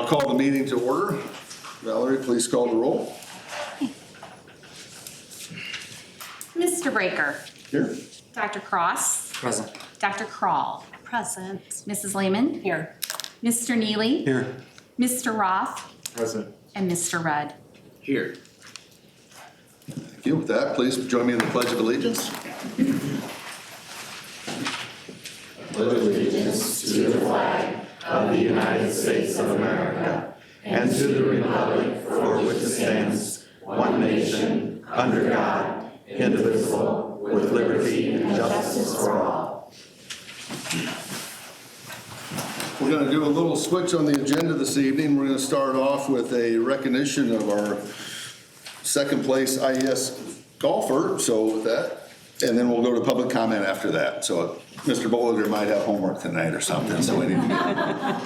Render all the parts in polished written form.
I'll call the meeting to order. Valerie, please call the roll. Mr. Breaker. Here. Dr. Cross. Present. Dr. Krall. Present. Mrs. Lehman. Here. Mr. Neely. Here. Mr. Roth. Present. And Mr. Rudd. Here. Thank you. With that, please join me in the Pledge of Allegiance. Pledge allegiance to the flag of the United States of America and to the republic for which it stands, one nation, under God, indivisible, with liberty and justice for all. We're going to do a little switch on the agenda this evening. We're going to start off with a recognition of our second place IES golfer. So with that, and then we'll go to public comment after that. So Mr. Bolliger might have homework tonight or something, so we need to get.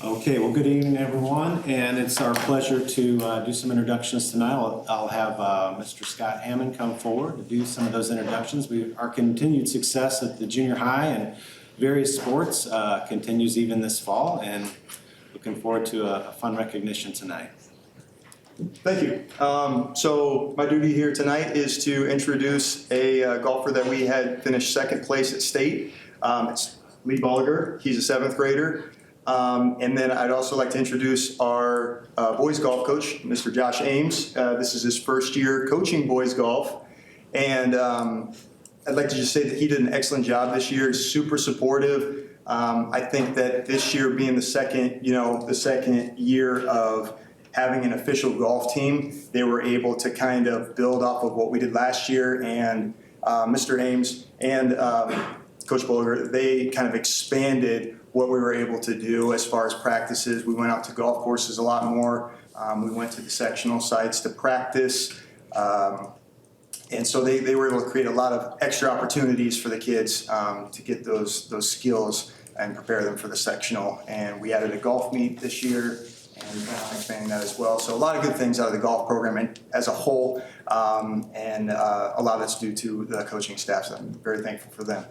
Okay, well, good evening, everyone, and it's our pleasure to do some introductions tonight. I'll have Mr. Scott Hammond come forward to do some of those introductions. Our continued success at the junior high and various sports continues even this fall, and looking forward to a fun recognition tonight. Thank you. So my duty here tonight is to introduce a golfer that we had finished second place at state. It's Lee Bolliger. He's a seventh grader. And then I'd also like to introduce our boys golf coach, Mr. Josh Ames. This is his first year coaching boys golf. And I'd like to just say that he did an excellent job this year. He's super supportive. I think that this year being the second year of having an official golf team, they were able to kind of build off of what we did last year. And Mr. Ames and Coach Bolliger, they kind of expanded what we were able to do as far as practices. We went out to golf courses a lot more. We went to the sectional sites to practice. And so they were able to create a lot of extra opportunities for the kids to get those skills and prepare them for the sectional. And we added a golf meet this year, and we plan on expanding that as well. So a lot of good things out of the golf program and as a whole, and a lot of it's due to the coaching staff, so I'm very thankful for them.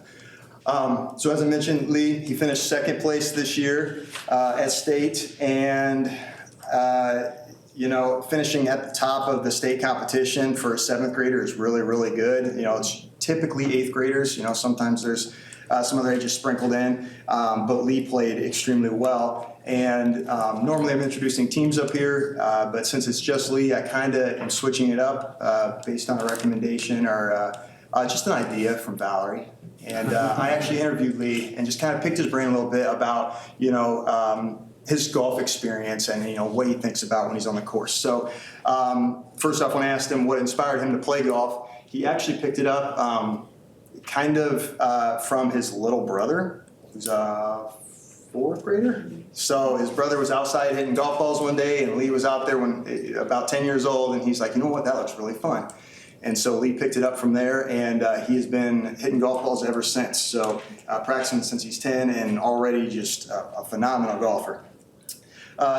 So as I mentioned, Lee, he finished second place this year at state, and finishing at the top of the state competition for a seventh grader is really, really good. It's typically eighth graders. Sometimes there's some other ages sprinkled in, but Lee played extremely well. And normally I'm introducing teams up here, but since it's just Lee, I kind of am switching it up based on a recommendation or just an idea from Valerie. And I actually interviewed Lee and just kind of picked his brain a little bit about, his golf experience and, what he thinks about when he's on the course. So first off, when I asked him what inspired him to play golf, he actually picked it up from his little brother, who's a fourth grader. So his brother was outside hitting golf balls one day, and Lee was out there when about 10 years old, and he's like, you know what, that looks really fun. And so Lee picked it up from there, and he has been hitting golf balls ever since. So practicing since he's 10 and already just a phenomenal golfer.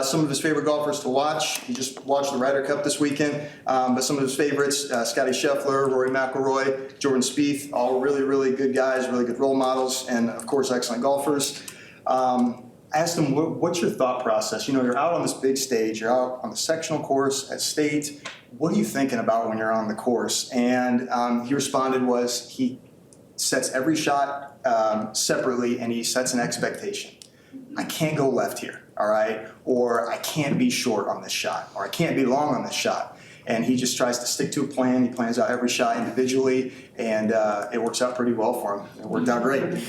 Some of his favorite golfers to watch. He just watched the Ryder Cup this weekend, but some of his favorites, Scotty Scheffler, Rory McIlroy, Jordan Spieth, all really, really good guys, really good role models, and of course, excellent golfers. I asked him, what's your thought process? You're out on this big stage, you're out on the sectional course at state. What are you thinking about when you're on the course? And he responded he sets every shot separately, and he sets an expectation. I can't go left here, all right? Or I can't be short on this shot, or I can't be long on this shot. And he just tries to stick to a plan. He plans out every shot individually, and it works out pretty well for him. It worked out great.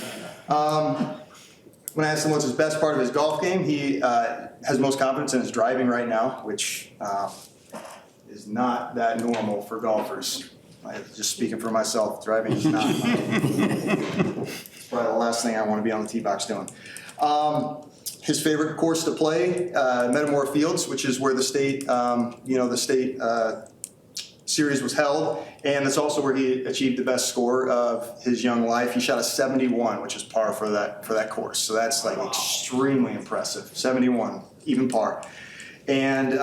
When I asked him what's his best part of his golf game, he has most confidence in his driving right now, which is not that normal for golfers. Just speaking for myself, driving is not. It's probably the last thing I want to be on the tee box doing. His favorite course to play, Metamora Fields, which is where the state, series was held, and that's also where he achieved the best score of his young life. He shot a 71, which is par for that course. So that's like extremely impressive. 71, even par. And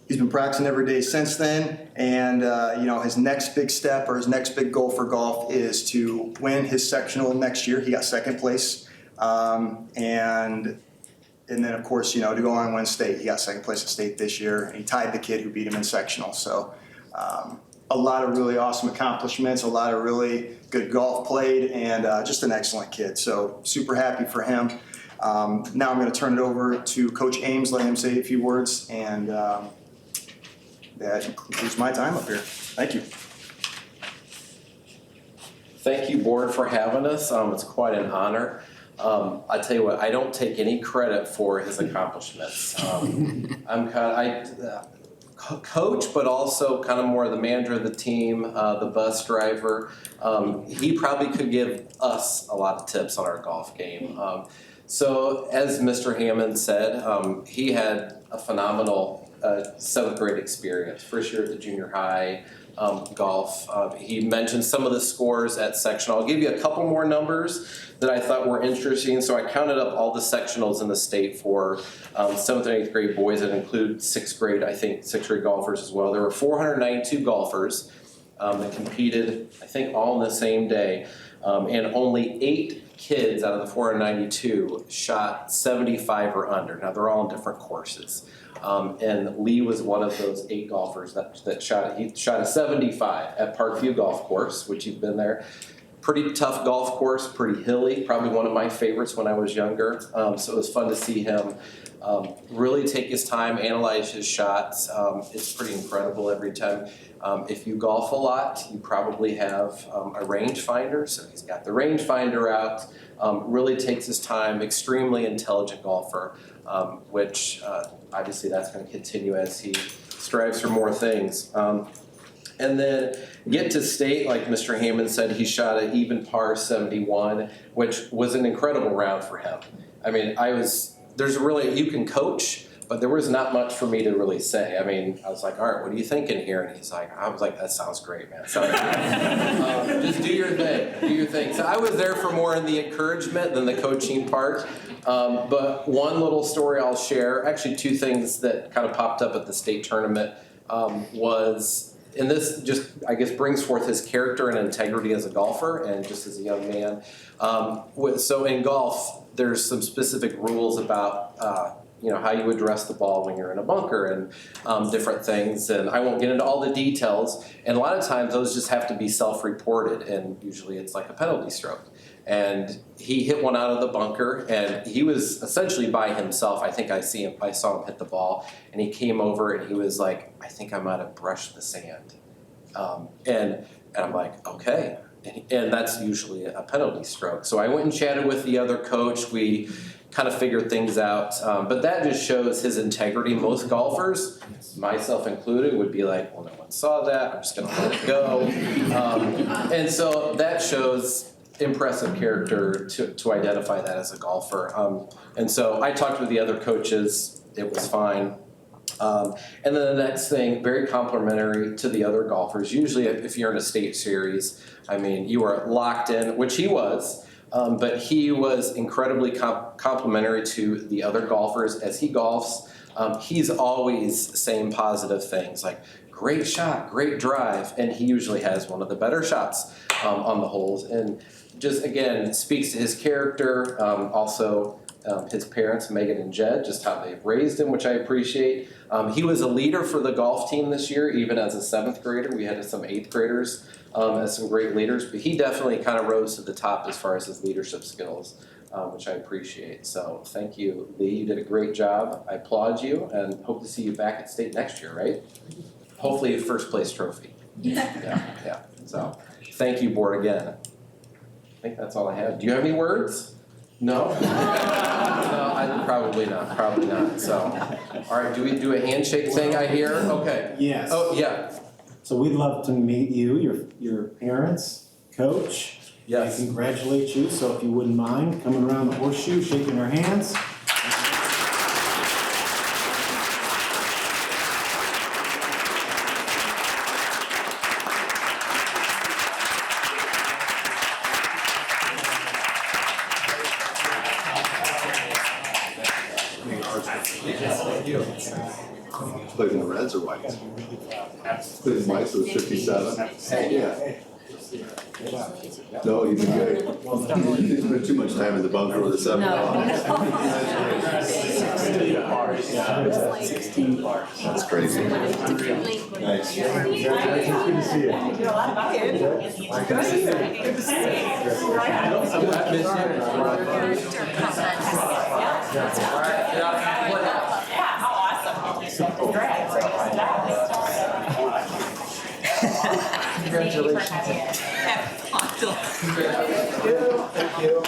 he's been practicing every day since then. And his next big step or his next big goal for golf is to win his sectional next year. He got second place. And And then, of course, to go on and win state. He got second place at state this year, and he tied the kid who beat him in sectional. So a lot of really awesome accomplishments, a lot of really good golf played, and just an excellent kid. So super happy for him. Now I'm going to turn it over to Coach Ames, let him say a few words, and that concludes my time up here. Thank you. Thank you, board, for having us. It's quite an honor. I tell you what, I don't take any credit for his accomplishments. I'm coach, but also kind of more the manager of the team, the bus driver. He probably could give us a lot of tips on our golf game. So as Mr. Hammond said, he had a phenomenal 7th grade experience. First year at the junior high, golf. He mentioned some of the scores at sectional. I'll give you a couple more numbers that I thought were interesting. So I counted up all the sectionals in the state for 7th and 8th grade boys that include 6th grade, I think 6th grade golfers as well. There were 492 golfers that competed, I think all in the same day, and only 8 kids out of the 492 shot 75 or under. Now they're all on different courses. And Lee was one of those 8 golfers that shot. He shot a 75 at Parkview Golf Course, which you've been there. Pretty tough golf course, pretty hilly, probably one of my favorites when I was younger. So it was fun to see him really take his time, analyze his shots. It's pretty incredible every time. If you golf a lot, you probably have a rangefinder. So he's got the rangefinder out, really takes his time, extremely intelligent golfer, which obviously that's going to continue as he strives for more things. And then get to state, like Mr. Hammond said, he shot an even par 71, which was an incredible round for him. I mean, you can coach, but there was not much for me to really say. I mean, I was like, all right, what are you thinking here? And I was like, that sounds great, man. Just do your thing. So I was there for more in the encouragement than the coaching part. But one little story I'll share, actually 2 things that kind of popped up at the state tournament was, and this just, I guess, brings forth his character and integrity as a golfer and just as a young man. So in golf, there's some specific rules about how you address the ball when you're in a bunker and different things. And I won't get into all the details. And a lot of times those just have to be self-reported, and usually it's like a penalty stroke. And he hit one out of the bunker, and he was essentially by himself. I think I saw him hit the ball, and he came over and he was like, I think I might have brushed the sand. And I'm like, okay. And that's usually a penalty stroke. So I went and chatted with the other coach. We kind of figured things out. But that just shows his integrity. Most golfers, myself included, would be like, well, no one saw that. I'm just going to let it go. And so that shows impressive character to identify that as a golfer. And so I talked with the other coaches. It was fine. And then the next thing, very complimentary to the other golfers. Usually if you're in a state series, I mean, you are locked in, which he was, but he was incredibly complimentary to the other golfers as he golfs. He's always saying positive things like, great shot, great drive, and he usually has one of the better shots on the holes. And just, again, speaks to his character, also his parents, Megan and Jed, just how they've raised him, which I appreciate. He was a leader for the golf team this year, even as a 7th grader. We had some 8th graders as some great leaders, but he definitely kind of rose to the top as far as his leadership skills, which I appreciate. So thank you, Lee. You did a great job. I applaud you and hope to see you back at state next year, right? Hopefully a 1st place trophy. Yeah. So thank you, board, again. I think that's all I have. Do you have any words? No? No, probably not. So, all right, do we do a handshake thing, I hear? Okay. Yes. Oh, yeah. So we'd love to meet you, your parents, coach. Yes. And congratulate you. So if you wouldn't mind coming around the horseshoe, shaking our hands. Played in the Reds or Whites? Played in Whites, so it was 57. Yeah. No, you did great. You spent too much time in the bunker with the 7. That's crazy. Nice.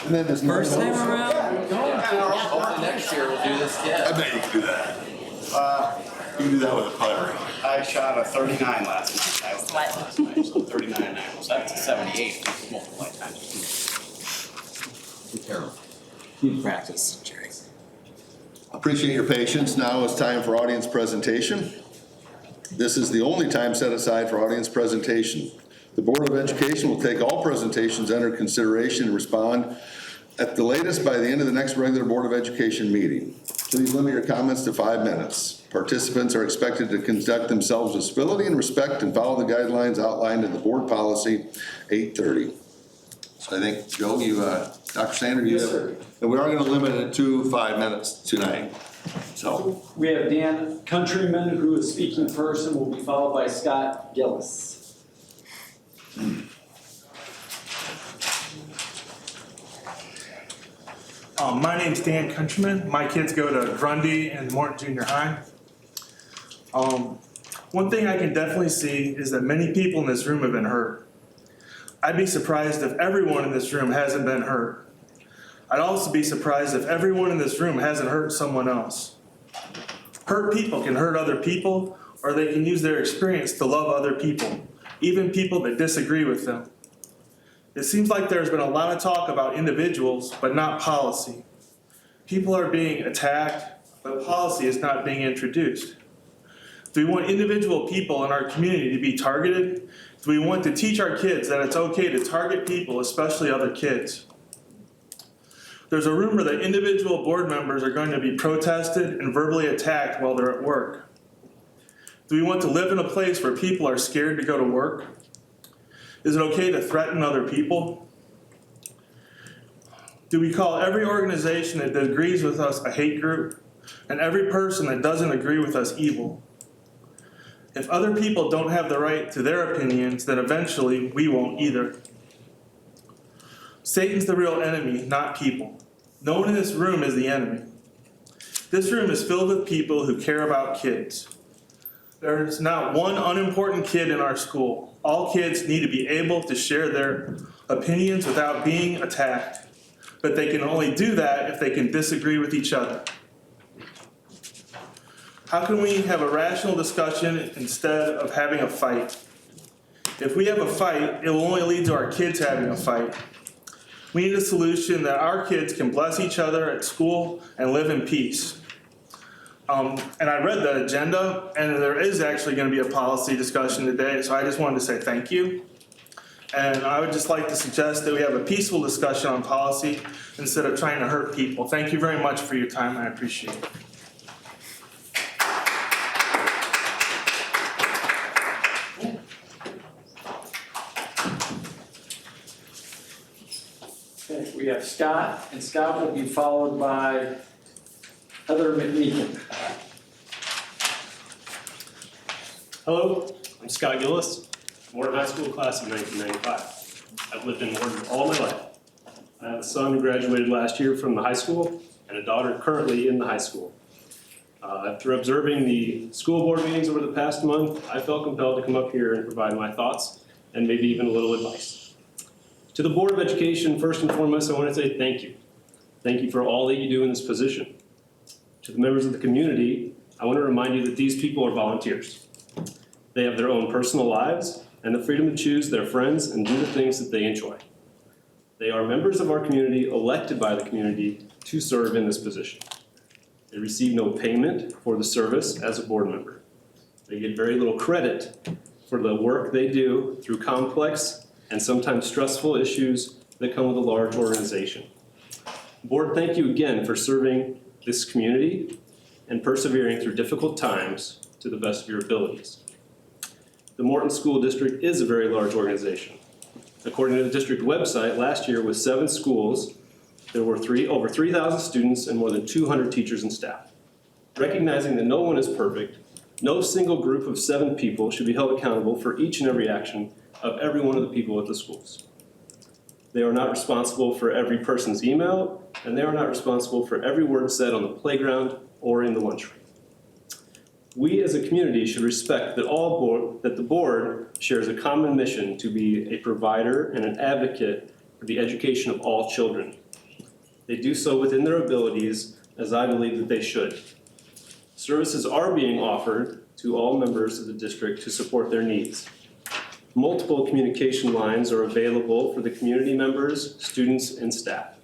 And then this first time around. Hopefully next year we'll do this again. I bet you can do that. You can do that with a putter. I shot a 39 last night. I was last night, so 39 and I was up to 78 multiple lifetimes. Be careful. Keep practice, Jerry. Appreciate your patience. Now is time for audience presentation. This is the only time set aside for audience presentation. The Board of Education will take all presentations under consideration and respond at the latest by the end of the next regular Board of Education meeting. Please limit your comments to 5 minutes. Participants are expected to conduct themselves with civility and respect and follow the guidelines outlined in the Board Policy 830. So I think, Joe, Dr. Sanders, you have, and we are going to limit it to 5 minutes tonight. So We have Dan Countryman, who is speaking first, and will be followed by Scott Gillis. My name's Dan Countryman. My kids go to Grundy and Morton Junior High. One thing I can definitely see is that many people in this room have been hurt. I'd be surprised if everyone in this room hasn't been hurt. I'd also be surprised if everyone in this room hasn't hurt someone else. Hurt people can hurt other people, or they can use their experience to love other people, even people that disagree with them. It seems like there's been a lot of talk about individuals, but not policy. People are being attacked, but policy is not being introduced. Do we want individual people in our community to be targeted? Do we want to teach our kids that it's okay to target people, especially other kids? There's a rumor that individual board members are going to be protested and verbally attacked while they're at work. Do we want to live in a place where people are scared to go to work? Is it okay to threaten other people? Do we call every organization that agrees with us a hate group and every person that doesn't agree with us evil? If other people don't have the right to their opinions, then eventually we won't either. Satan's the real enemy, not people. No one in this room is the enemy. This room is filled with people who care about kids. There's not one unimportant kid in our school. All kids need to be able to share their opinions without being attacked, but they can only do that if they can disagree with each other. How can we have a rational discussion instead of having a fight? If we have a fight, it will only lead to our kids having a fight. We need a solution that our kids can bless each other at school and live in peace. And I read the agenda, and there is actually going to be a policy discussion today, so I just wanted to say thank you. And I would just like to suggest that we have a peaceful discussion on policy instead of trying to hurt people. Thank you very much for your time. I appreciate it. Okay, we have Scott, and Scott will be followed by Heather McMeekin. Hello, I'm Scott Gillis, Morton High School class of 1995. I've lived in Morton all my life. I have a son who graduated last year from the high school and a daughter currently in the high school. After observing the school board meetings over the past month, I felt compelled to come up here and provide my thoughts and maybe even a little advice. To the Board of Education, first and foremost, I want to say thank you. Thank you for all that you do in this position. To the members of the community, I want to remind you that these people are volunteers. They have their own personal lives and the freedom to choose their friends and do the things that they enjoy. They are members of our community elected by the community to serve in this position. They receive no payment for the service as a board member. They get very little credit for the work they do through complex and sometimes stressful issues that come with a large organization. Board, thank you again for serving this community and persevering through difficult times to the best of your abilities. The Morton School District is a very large organization. According to the district website, last year with 7 schools, there were over 3,000 students and more than 200 teachers and staff. Recognizing that no one is perfect, no single group of 7 people should be held accountable for each and every action of every one of the people at the schools. They are not responsible for every person's email, and they are not responsible for every word said on the playground or in the lunchroom. We as a community should respect that the board shares a common mission to be a provider and an advocate for the education of all children. They do so within their abilities, as I believe that they should. Services are being offered to all members of the district to support their needs. Multiple communication lines are available for the community members, students, and staff.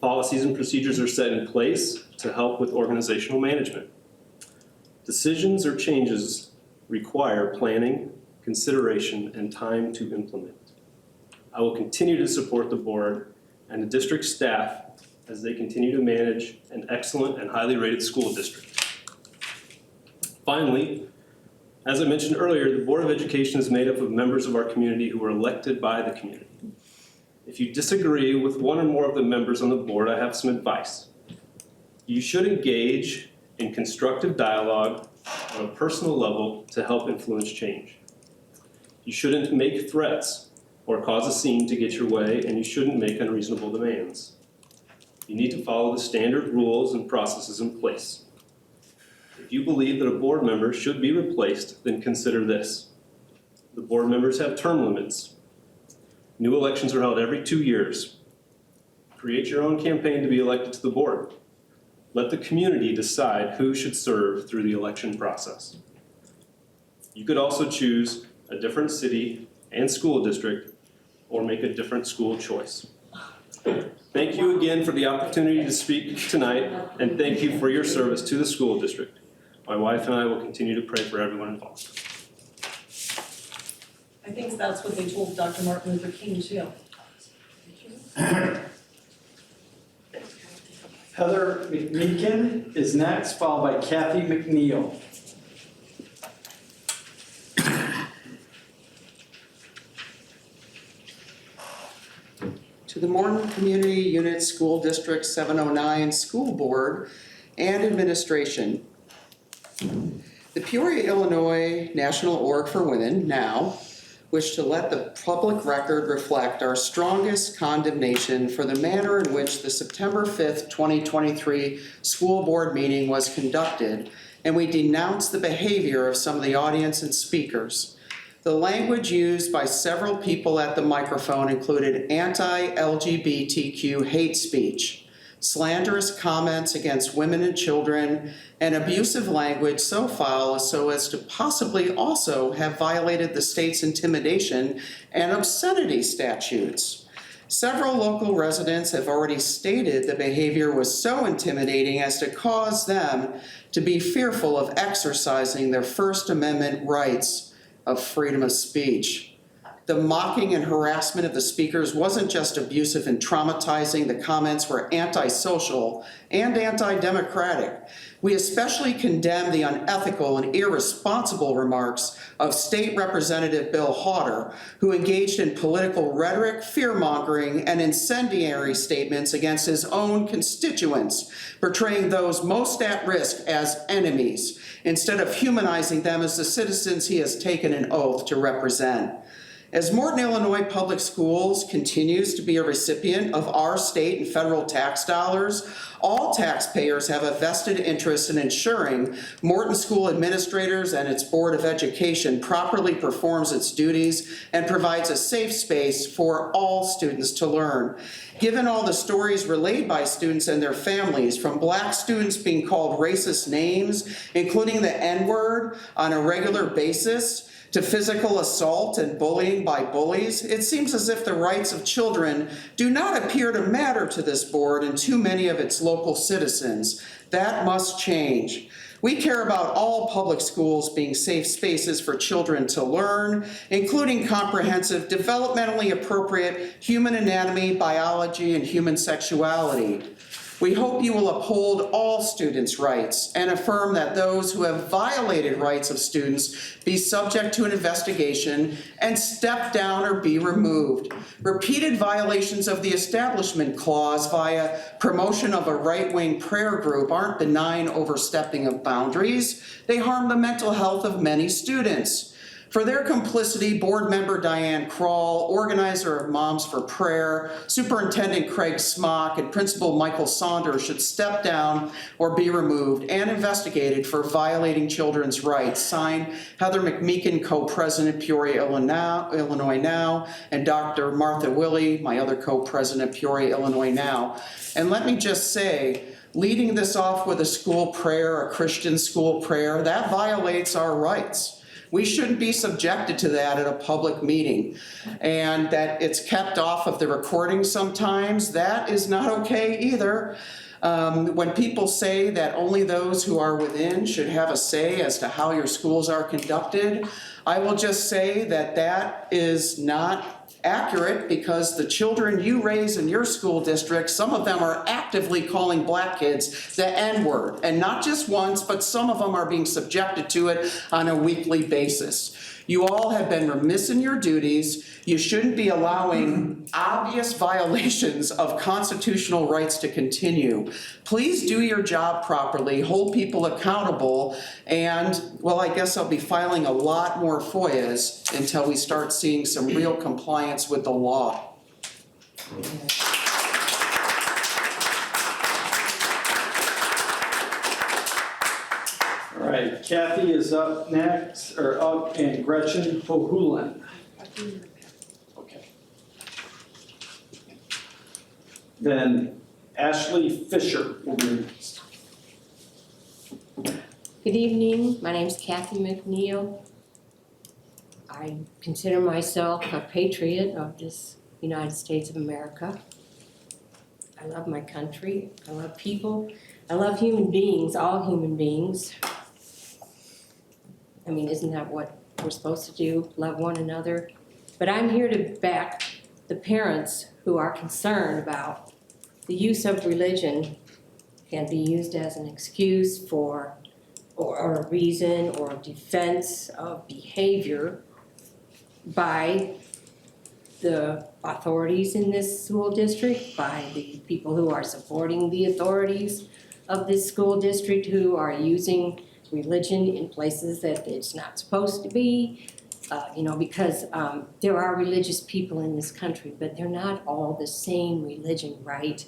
Policies and procedures are set in place to help with organizational management. Decisions or changes require planning, consideration, and time to implement. I will continue to support the board and the district staff as they continue to manage an excellent and highly rated school district. Finally, as I mentioned earlier, the Board of Education is made up of members of our community who are elected by the community. If you disagree with one or more of the members on the board, I have some advice. You should engage in constructive dialogue on a personal level to help influence change. You shouldn't make threats or cause a scene to get your way, and you shouldn't make unreasonable demands. You need to follow the standard rules and processes in place. If you believe that a board member should be replaced, then consider this. The board members have term limits. New elections are held every 2 years. Create your own campaign to be elected to the board. Let the community decide who should serve through the election process. You could also choose a different city and school district or make a different school choice. Thank you again for the opportunity to speak tonight, and thank you for your service to the school district. My wife and I will continue to pray for everyone involved. I think that's what they told Dr. Martin Luther King too. Heather McMeekin is next, followed by Kathy McNeil. To the Morton Community Unit School District 709 School Board and Administration. The Peoria, Illinois National Org for Women, NOW, wish to let the public record reflect our strongest condemnation for the manner in which the September 5th, 2023 school board meeting was conducted, and we denounce the behavior of some of the audience and speakers. The language used by several people at the microphone included anti-LGBTQ hate speech, slanderous comments against women and children, and abusive language so foul so as to possibly also have violated the state's intimidation and obscenity statutes. Several local residents have already stated the behavior was so intimidating as to cause them to be fearful of exercising their First Amendment rights of freedom of speech. The mocking and harassment of the speakers wasn't just abusive and traumatizing. The comments were antisocial and anti-democratic. We especially condemn the unethical and irresponsible remarks of State Representative Bill Haughter, who engaged in political rhetoric, fear-mongering, and incendiary statements against his own constituents, portraying those most at risk as enemies, instead of humanizing them as the citizens he has taken an oath to represent. As Morton, Illinois Public Schools continues to be a recipient of our state and federal tax dollars, all taxpayers have a vested interest in ensuring Morton School administrators and its Board of Education properly performs its duties and provides a safe space for all students to learn. Given all the stories relayed by students and their families, from Black students being called racist names, including the N-word on a regular basis, to physical assault and bullying by bullies, it seems as if the rights of children do not appear to matter to this board and too many of its local citizens. That must change. We care about all public schools being safe spaces for children to learn, including comprehensive, developmentally appropriate human anatomy, biology, and human sexuality. We hope you will uphold all students' rights and affirm that those who have violated rights of students be subject to an investigation and step down or be removed. Repeated violations of the Establishment Clause via promotion of a right-wing prayer group aren't benign overstepping of boundaries. They harm the mental health of many students. For their complicity, board member Diane Kroll, organizer of Moms for Prayer, Superintendent Craig Smock, and Principal Michael Saunders should step down or be removed and investigated for violating children's rights. Signed, Heather McMeekin, co-president, Peoria, Illinois Now, and Dr. Martha Willey, my other co-president, Peoria, Illinois Now. And let me just say, leading this off with a school prayer, a Christian school prayer, that violates our rights. We shouldn't be subjected to that at a public meeting. And that it's kept off of the recording sometimes, that is not okay either. When people say that only those who are within should have a say as to how your schools are conducted, I will just say that that is not accurate, because the children you raise in your school district, some of them are actively calling black kids the N-word, and not just once, but some of them are being subjected to it on a weekly basis. You all have been remiss in your duties. You shouldn't be allowing obvious violations of constitutional rights to continue. Please do your job properly, hold people accountable, and, well, I guess I'll be filing a lot more FOIAs until we start seeing some real compliance with the law. All right, Kathy is up next, or up, and Gretchen Hohulen. Okay. Then Ashley Fisher will be next. Good evening, my name's Kathy McNeil. I consider myself a patriot of this United States of America. I love my country, I love people, I love human beings, all human beings. I mean, isn't that what we're supposed to do, love one another? But I'm here to back the parents who are concerned about the use of religion can be used as an excuse for, or a reason or defense of behavior by the authorities in this school district, by the people who are supporting the authorities of this school district, who are using religion in places that it's not supposed to be, because there are religious people in this country, but they're not all the same religion, right?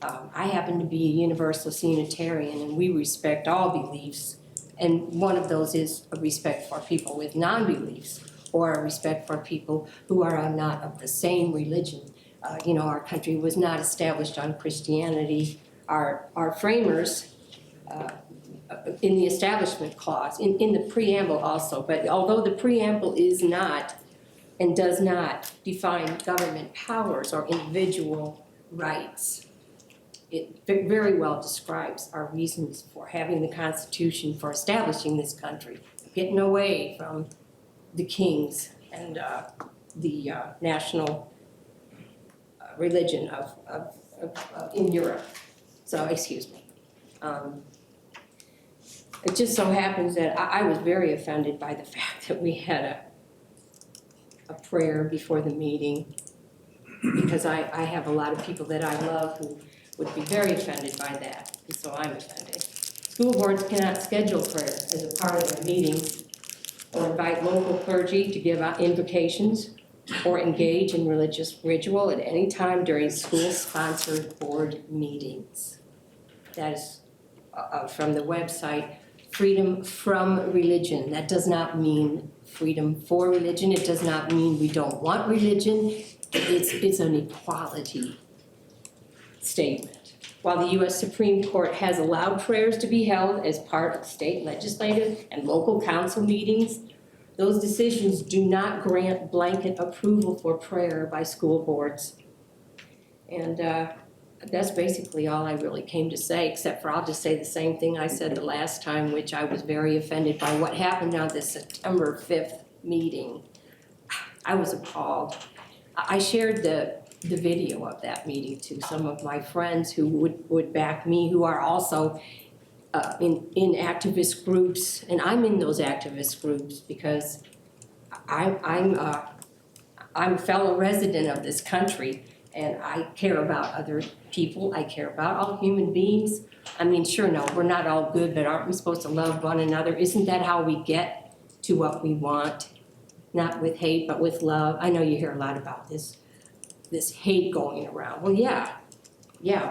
I happen to be a Universalist Unitarian, and we respect all beliefs, and one of those is a respect for people with non-beliefs, or a respect for people who are not of the same religion. Our country was not established on Christianity. Our framers, in the Establishment Clause, in the preamble also, but although the preamble is not and does not define government powers or individual rights, it very well describes our reasons for having the Constitution, for establishing this country, getting away from the kings and the national religion of in Europe. So, excuse me. It just so happens that I was very offended by the fact that we had a prayer before the meeting, because I have a lot of people that I love who would be very offended by that, and so I'm offended. School boards cannot schedule prayer as a part of their meetings, or invite local clergy to give out invocations, or engage in religious ritual at any time during school-sponsored board meetings. That is from the website Freedom from Religion. That does not mean freedom for religion. It does not mean we don't want religion. It's an equality statement. While the U.S. Supreme Court has allowed prayers to be held as part of state legislative and local council meetings, those decisions do not grant blanket approval for prayer by school boards. And that's basically all I really came to say, except for I'll just say the same thing I said the last time, which I was very offended by what happened on the September 5th meeting. I was appalled. I shared the the video of that meeting to some of my friends who would back me, who are also in activist groups, and I'm in those activist groups because I'm a fellow resident of this country, and I care about other people. I care about all human beings. I mean, sure, no, we're not all good, but aren't we supposed to love one another? Isn't that how we get to what we want? Not with hate, but with love. I know you hear a lot about this hate going around. Well, yeah,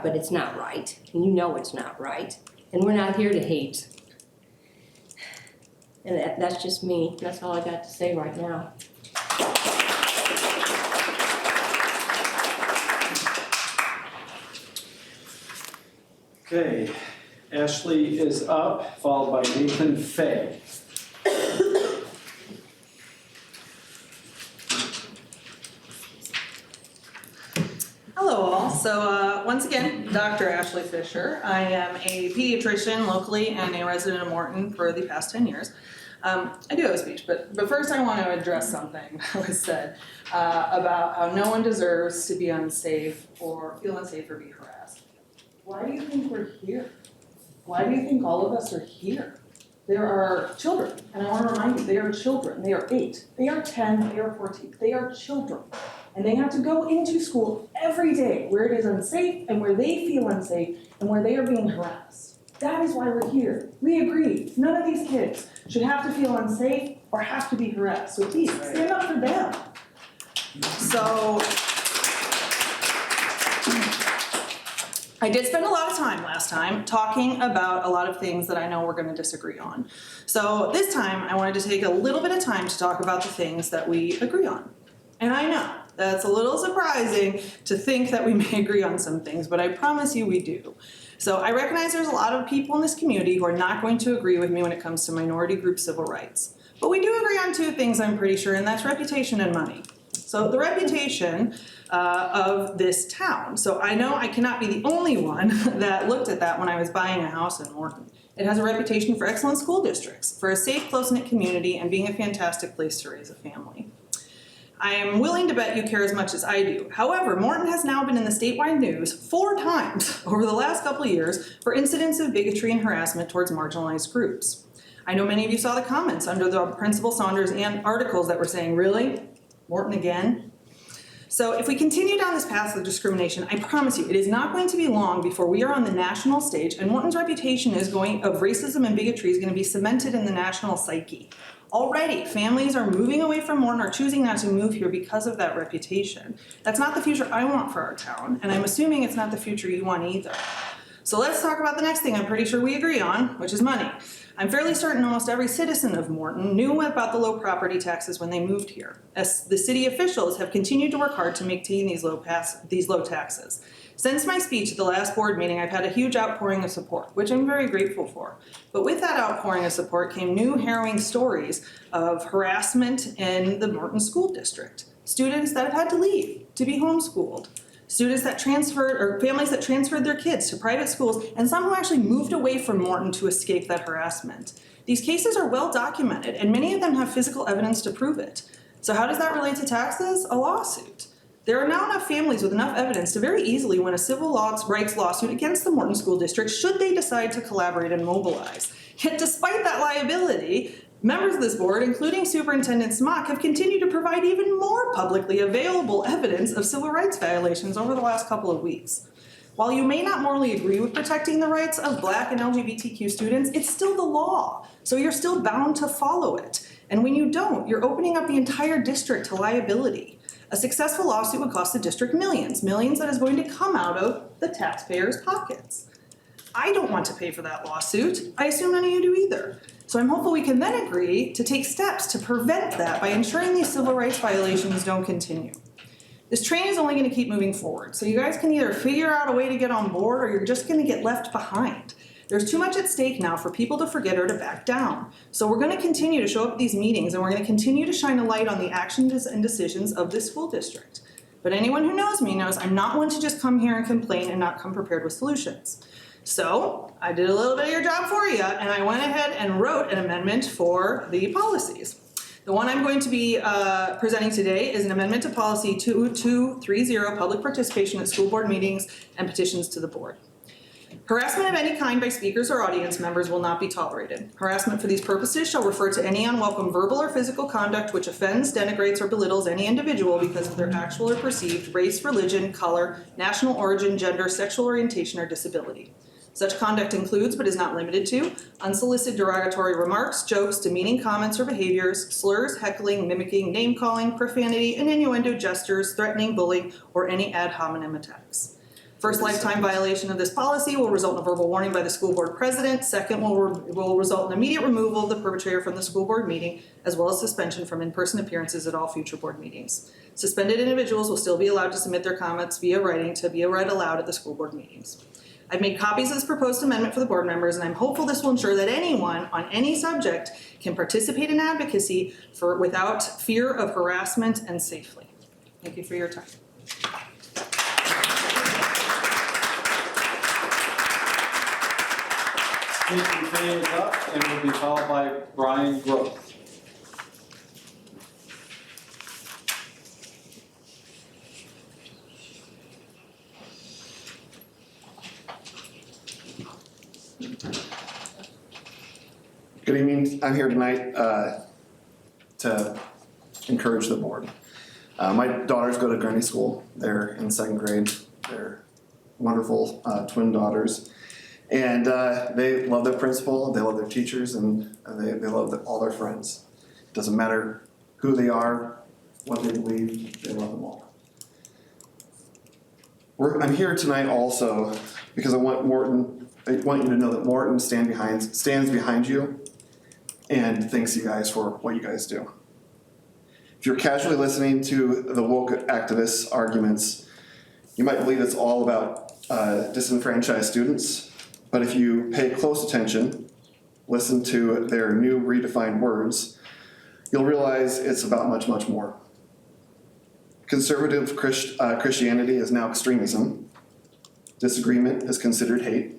but it's not right, and you know it's not right. And we're not here to hate. And that's just me. That's all I got to say right now. Okay, Ashley is up, followed by Nathan Fay. Hello all. So once again, Dr. Ashley Fisher. I am a pediatrician locally and a resident of Morton for the past 10 years. I do have a speech, but first I want to address something that was said about how no one deserves to be unsafe or feel unsafe or be harassed. Why do you think we're here? Why do you think all of us are here? There are children, and I want to remind you, they are children. They are 8, they are 10, they are 14. They are children. And they have to go into school every day where it is unsafe and where they feel unsafe and where they are being harassed. That is why we're here. We agree. None of these kids should have to feel unsafe or have to be harassed. So please, stand up for them. So, I did spend a lot of time last time talking about a lot of things that I know we're going to disagree on. So this time, I wanted to take a little bit of time to talk about the things that we agree on. And I know that's a little surprising to think that we may agree on some things, but I promise you we do. So I recognize there's a lot of people in this community who are not going to agree with me when it comes to minority group civil rights. But we do agree on 2 things, I'm pretty sure, and that's reputation and money. So the reputation of this town. So I know I cannot be the only one that looked at that when I was buying a house in Morton. It has a reputation for excellent school districts, for a safe, close-knit community, and being a fantastic place to raise a family. I am willing to bet you care as much as I do. However, Morton has now been in the statewide news 4 times over the last couple of years for incidents of bigotry and harassment towards marginalized groups. I know many of you saw the comments under the Principal Saunders and articles that were saying, really? Morton again? So if we continue down this path of discrimination, I promise you, it is not going to be long before we are on the national stage and Morton's reputation of racism and bigotry is going to be cemented in the national psyche. Already, families are moving away from Morton or choosing not to move here because of that reputation. That's not the future I want for our town, and I'm assuming it's not the future you want either. So let's talk about the next thing I'm pretty sure we agree on, which is money. I'm fairly certain almost every citizen of Morton knew about the low property taxes when they moved here, as the city officials have continued to work hard to maintain these low taxes. Since my speech at the last board meeting, I've had a huge outpouring of support, which I'm very grateful for. But with that outpouring of support came new harrowing stories of harassment in the Morton School District. Students that have had to leave to be homeschooled. Students that transferred, or families that transferred their kids to private schools, and some who actually moved away from Morton to escape that harassment. These cases are well documented, and many of them have physical evidence to prove it. So how does that relate to taxes? A lawsuit. There are now enough families with enough evidence to very easily win a civil rights lawsuit against the Morton School District should they decide to collaborate and mobilize. Yet despite that liability, members of this board, including Superintendent Smock, have continued to provide even more publicly available evidence of civil rights violations over the last couple of weeks. While you may not morally agree with protecting the rights of Black and LGBTQ students, it's still the law, so you're still bound to follow it. And when you don't, you're opening up the entire district to liability. A successful lawsuit would cost the district millions that is going to come out of the taxpayers' pockets. I don't want to pay for that lawsuit. I assume none of you do either. So I'm hopeful we can then agree to take steps to prevent that by ensuring these civil rights violations don't continue. This train is only going to keep moving forward, so you guys can either figure out a way to get on board or you're just going to get left behind. There's too much at stake now for people to forget or to back down. So we're going to continue to show up at these meetings and we're going to continue to shine a light on the actions and decisions of this school district. But anyone who knows me knows I'm not one to just come here and complain and not come prepared with solutions. So I did a little bit of your job for you and I went ahead and wrote an amendment for the policies. The one I'm going to be presenting today is an amendment to policy 2230, public participation at school board meetings and petitions to the board. Harassment of any kind by speakers or audience members will not be tolerated. Harassment for these purposes shall refer to any unwelcome verbal or physical conduct which offends, denigrates, or belittles any individual because of their actual or perceived race, religion, color, national origin, gender, sexual orientation, or disability. Such conduct includes, but is not limited to, unsolicited derogatory remarks, jokes, demeaning comments or behaviors, slurs, heckling, mimicking, name-calling, profanity, and innuendo gestures, threatening, bullying, or any ad hominem attacks. First lifetime violation of this policy will result in a verbal warning by the school board president. Second will result in immediate removal of the perpetrator from the school board meeting, as well as suspension from in-person appearances at all future board meetings. Suspended individuals will still be allowed to submit their comments via writing to be read aloud at the school board meetings. I've made copies of this proposed amendment for the board members, and I'm hopeful this will ensure that anyone on any subject can participate in advocacy without fear of harassment and safely. Thank you for your time. Stephen Fay is up and will be followed by Brian Groth. Good evening. I'm here tonight to encourage the board. My daughters go to Gurney School. They're in 2nd grade. They're wonderful twin daughters. And they love their principal, they love their teachers, and they love all their friends. It doesn't matter who they are, what they believe, they love them all. I'm here tonight also because I want you to know that Morton stands behind you and thanks you guys for what you guys do. If you're casually listening to the woke activists' arguments, you might believe it's all about disenfranchised students. But if you pay close attention, listen to their new redefined words, you'll realize it's about much, much more. Conservative Christianity is now extremism. Disagreement is considered hate.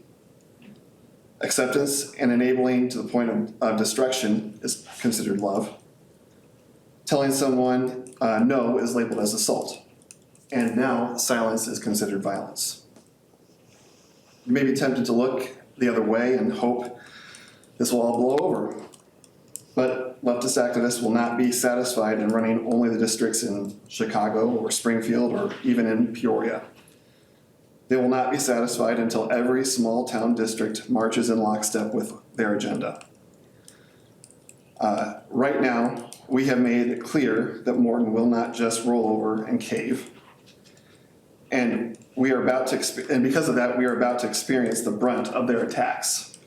Acceptance and enabling to the point of destruction is considered love. Telling someone no is labeled as assault. And now silence is considered violence. You may be tempted to look the other way and hope this will all blow over. But leftist activists will not be satisfied in running only the districts in Chicago or Springfield or even in Peoria. They will not be satisfied until every small town district marches in lockstep with their agenda. Right now, we have made it clear that Morton will not just roll over and cave. And because of that, we are about to experience the brunt of their attacks.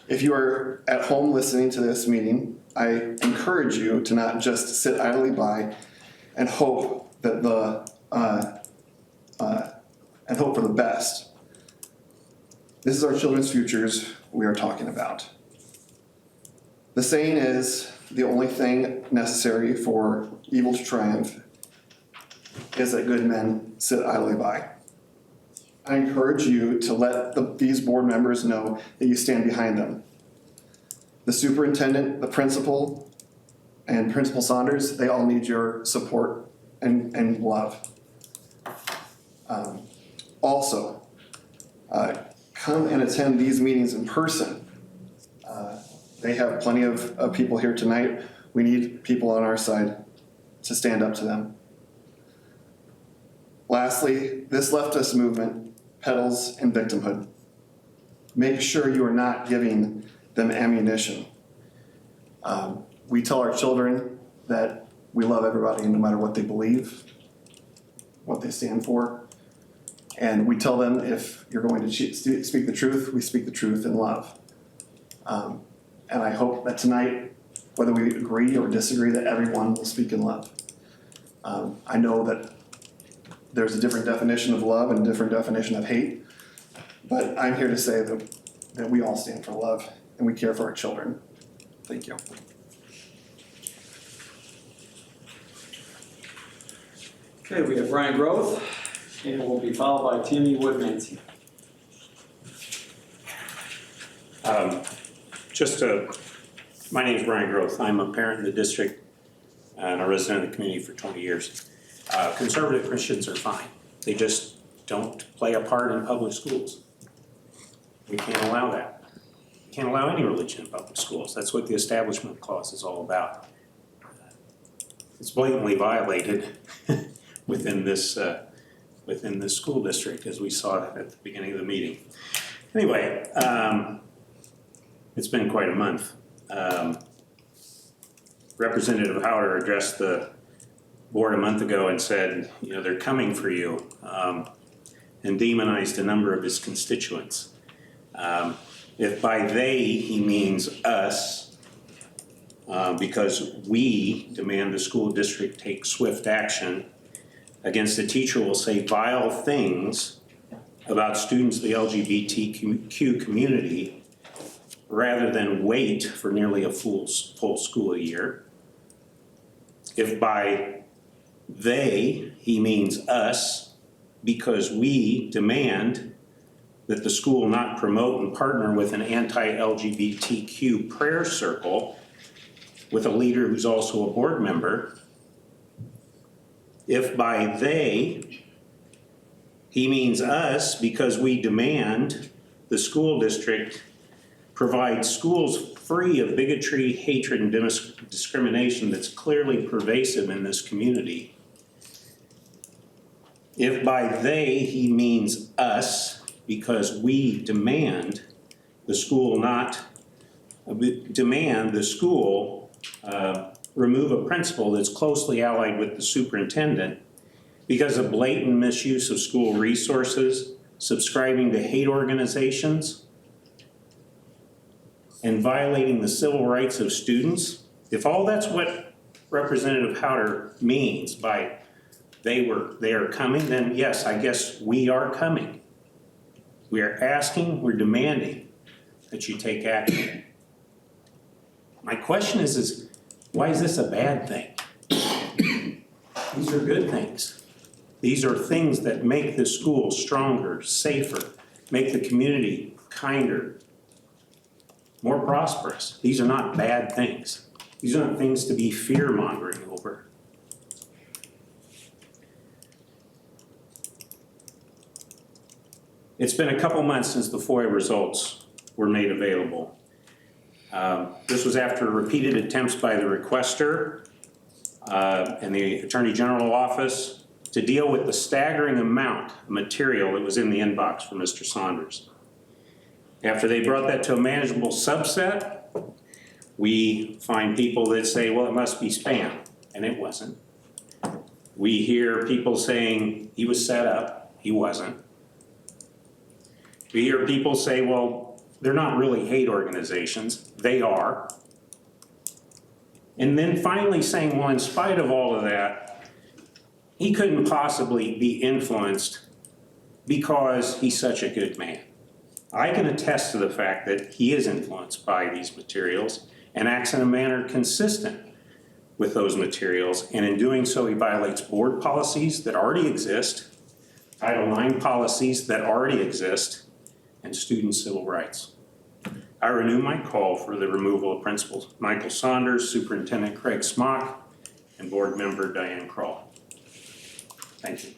If you are at home listening to this meeting, I encourage you to not just sit idly by and hope for the best. This is our children's futures we are talking about. The saying is, the only thing necessary for evil to triumph is that good men sit idly by. I encourage you to let these board members know that you stand behind them. The superintendent, the principal, and Principal Saunders, they all need your support and love. Also, come and attend these meetings in person. They have plenty of people here tonight. We need people on our side to stand up to them. Lastly, this leftist movement peddles in victimhood. Make sure you are not giving them ammunition. We tell our children that we love everybody no matter what they believe, what they stand for. And we tell them if you're going to speak the truth, we speak the truth in love. And I hope that tonight, whether we agree or disagree, that everyone will speak in love. I know that there's a different definition of love and a different definition of hate, but I'm here to say that we all stand for love and we care for our children. Thank you. Okay, we have Brian Groth, and will be followed by Tammy Woodmansey. Just to My name is Brian Groth. I'm a parent in the district and a resident of the community for 20 years. Conservative Christians are fine. They just don't play a part in public schools. We can't allow that. We can't allow any religion in public schools. That's what the Establishment Clause is all about. It's blatantly violated within this school district, as we saw at the beginning of the meeting. Anyway, it's been quite a month. Representative Howard addressed the board a month ago and said, you know, they're coming for you, and demonized a number of his constituents. If by they he means us, because we demand the school district take swift action against a teacher who will say vile things about students of the LGBTQ community rather than wait for nearly a full school year. If by they he means us, because we demand that the school not promote and partner with an anti-LGBTQ prayer circle with a leader who's also a board member. If by they he means us, because we demand the school district provide schools free of bigotry, hatred, and discrimination that's clearly pervasive in this community. If by they he means us, because we demand the school remove a principal that's closely allied with the superintendent because of blatant misuse of school resources, subscribing to hate organizations, and violating the civil rights of students. If all that's what Representative Howder means by they are coming, then yes, I guess we are coming. We are asking, we're demanding that you take action. My question is why is this a bad thing? These are good things. These are things that make the school stronger, safer, make the community kinder, more prosperous. These are not bad things. These aren't things to be fear-mongering over. It's been a couple months since the FOIA results were made available. This was after repeated attempts by the requester and the Attorney General office to deal with the staggering amount of material that was in the inbox for Mr. Saunders. After they brought that to a manageable subset, we find people that say, well, it must be spam, and it wasn't. We hear people saying he was set up, he wasn't. We hear people say, well, they're not really hate organizations, they are. And then finally saying, well, in spite of all of that, he couldn't possibly be influenced because he's such a good man. I can attest to the fact that he is influenced by these materials and acts in a manner consistent with those materials, and in doing so he violates board policies that already exist, Title IX policies that already exist, and student civil rights. I renew my call for the removal of Principal Michael Saunders, Superintendent Craig Smock, and Board Member Diane Kroll. Thank you.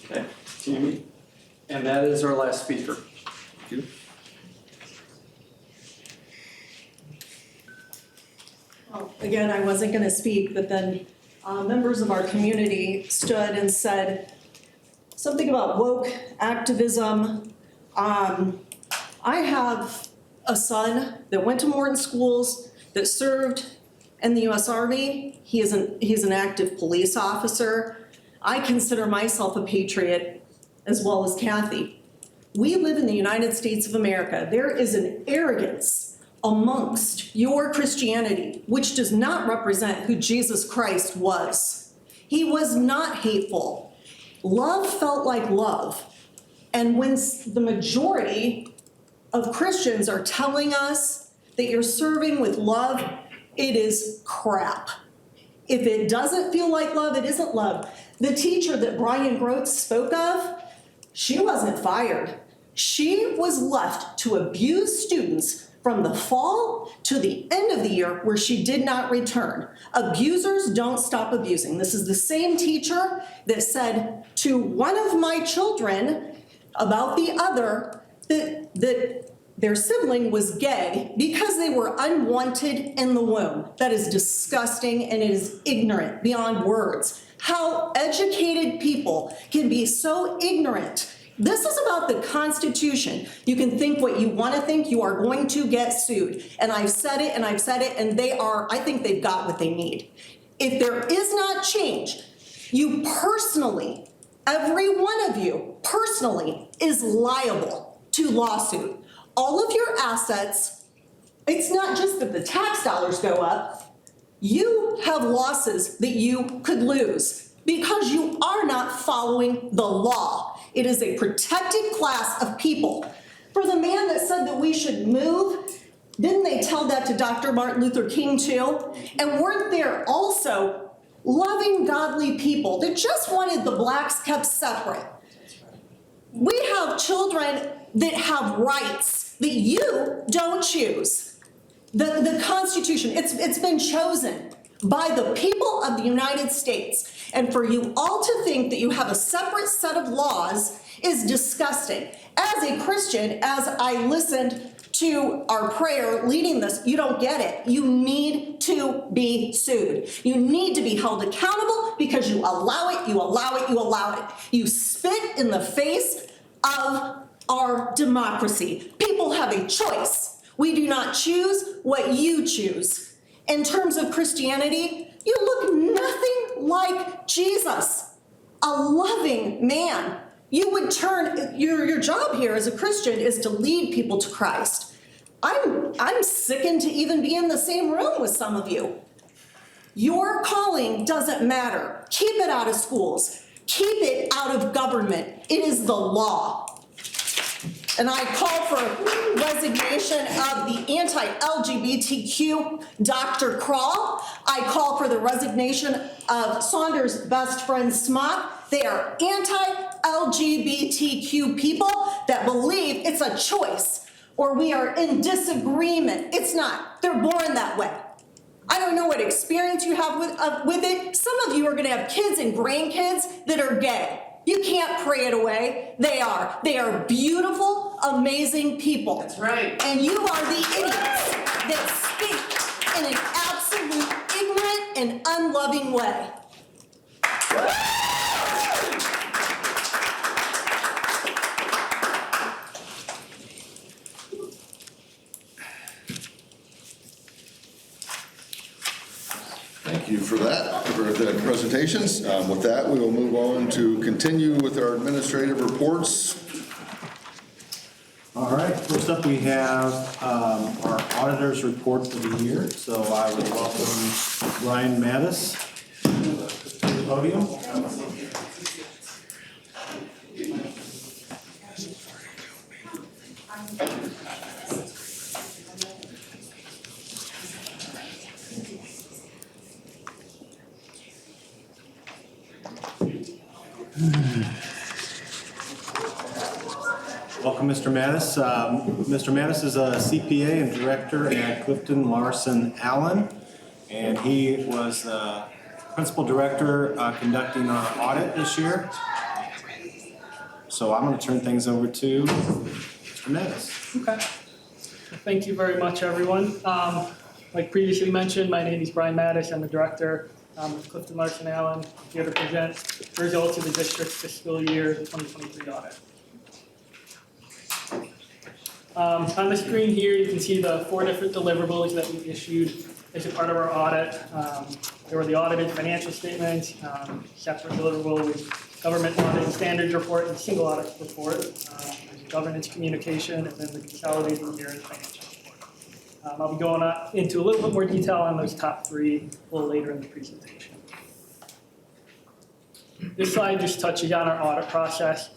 Okay, Tammy. And that is our last speaker. Thank you. Well, again, I wasn't going to speak, but then members of our community stood and said something about woke activism. I have a son that went to Morton schools, that served in the U.S. Army. He's an active police officer. I consider myself a patriot as well as Kathy. We live in the United States of America. There is an arrogance amongst your Christianity, which does not represent who Jesus Christ was. He was not hateful. Love felt like love. And when the majority of Christians are telling us that you're serving with love, it is crap. If it doesn't feel like love, it isn't love. The teacher that Brian Groth spoke of, She wasn't fired. She was left to abuse students from the fall to the end of the year where she did not return. Abusers don't stop abusing. This is the same teacher that said to one of my children about the other that their sibling was gay because they were unwanted in the womb. That is disgusting and it is ignorant beyond words. How educated people can be so ignorant. This is about the Constitution. You can think what you want to think, you are going to get sued. And I've said it and I've said it, and I think they've got what they need. If there is not change, you personally, every one of you personally is liable to lawsuit. All of your assets, it's not just that the tax dollars go up, you have losses that you could lose because you are not following the law. It is a protected class of people. For the man that said that we should move, didn't they tell that to Dr. Martin Luther King too? And weren't there also loving, godly people that just wanted the blacks kept separate? We have children that have rights that you don't choose. The Constitution, it's been chosen by the people of the United States. And for you all to think that you have a separate set of laws is disgusting. As a Christian, as I listened to our prayer leading this, you don't get it. You need to be sued. You need to be held accountable because you allow it, you allow it, you allow it. You spit in the face of our democracy. People have a choice. We do not choose what you choose. In terms of Christianity, you look nothing like Jesus, a loving man. You would turn, your job here as a Christian is to lead people to Christ. I'm sickened to even be in the same room with some of you. Your calling doesn't matter. Keep it out of schools. Keep it out of government. It is the law. And I call for resignation of the anti-LGBTQ Dr. Krall. I call for the resignation of Saunders' best friend Smock. They are anti-LGBTQ people that believe it's a choice or we are in disagreement. It's not. They're born that way. I don't know what experience you have with it. Some of you are going to have kids and grandkids that are gay. You can't pray it away. They are. They are beautiful, amazing people. That's right. And you are the idiots that speak in an absolute ignorant and unloving way. Thank you for that, for the presentations. With that, we will move on to continue with our administrative reports. All right, first up we have our auditor's report for the year. So I would welcome Ryan Mattis to the podium. Welcome, Mr. Mattis. Mr. Mattis is a CPA and director at Clifton Larson Allen, and he was principal director conducting our audit this year. So I'm going to turn things over to Mr. Mattis. Okay. Thank you very much, everyone. Like previously mentioned, my name is Brian Mattis. I'm the director of Clifton Larson Allen. I'm here to present the results of the district's fiscal year 2023 audit. On the screen here, you can see the 4 different deliverables that we issued as a part of our audit. There were the audited financial statements, separate deliverable with government audit standards report and single audit report. There's a governance communication and then the consolidated year-end financial report. I'll be going into a little bit more detail on those top 3 a little later in the presentation. This slide just touches on our audit process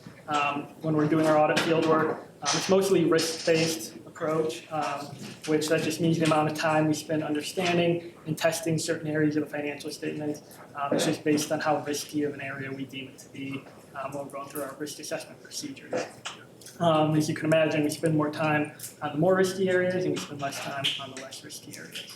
when we're doing our audit field work. It's mostly risk-based approach, which that just means the amount of time we spend understanding and testing certain areas of the financial statement. It's just based on how risky of an area we deem it to be. while we're going through our risk assessment procedures. As you can imagine, we spend more time on the more risky areas and we spend less time on the less risky areas.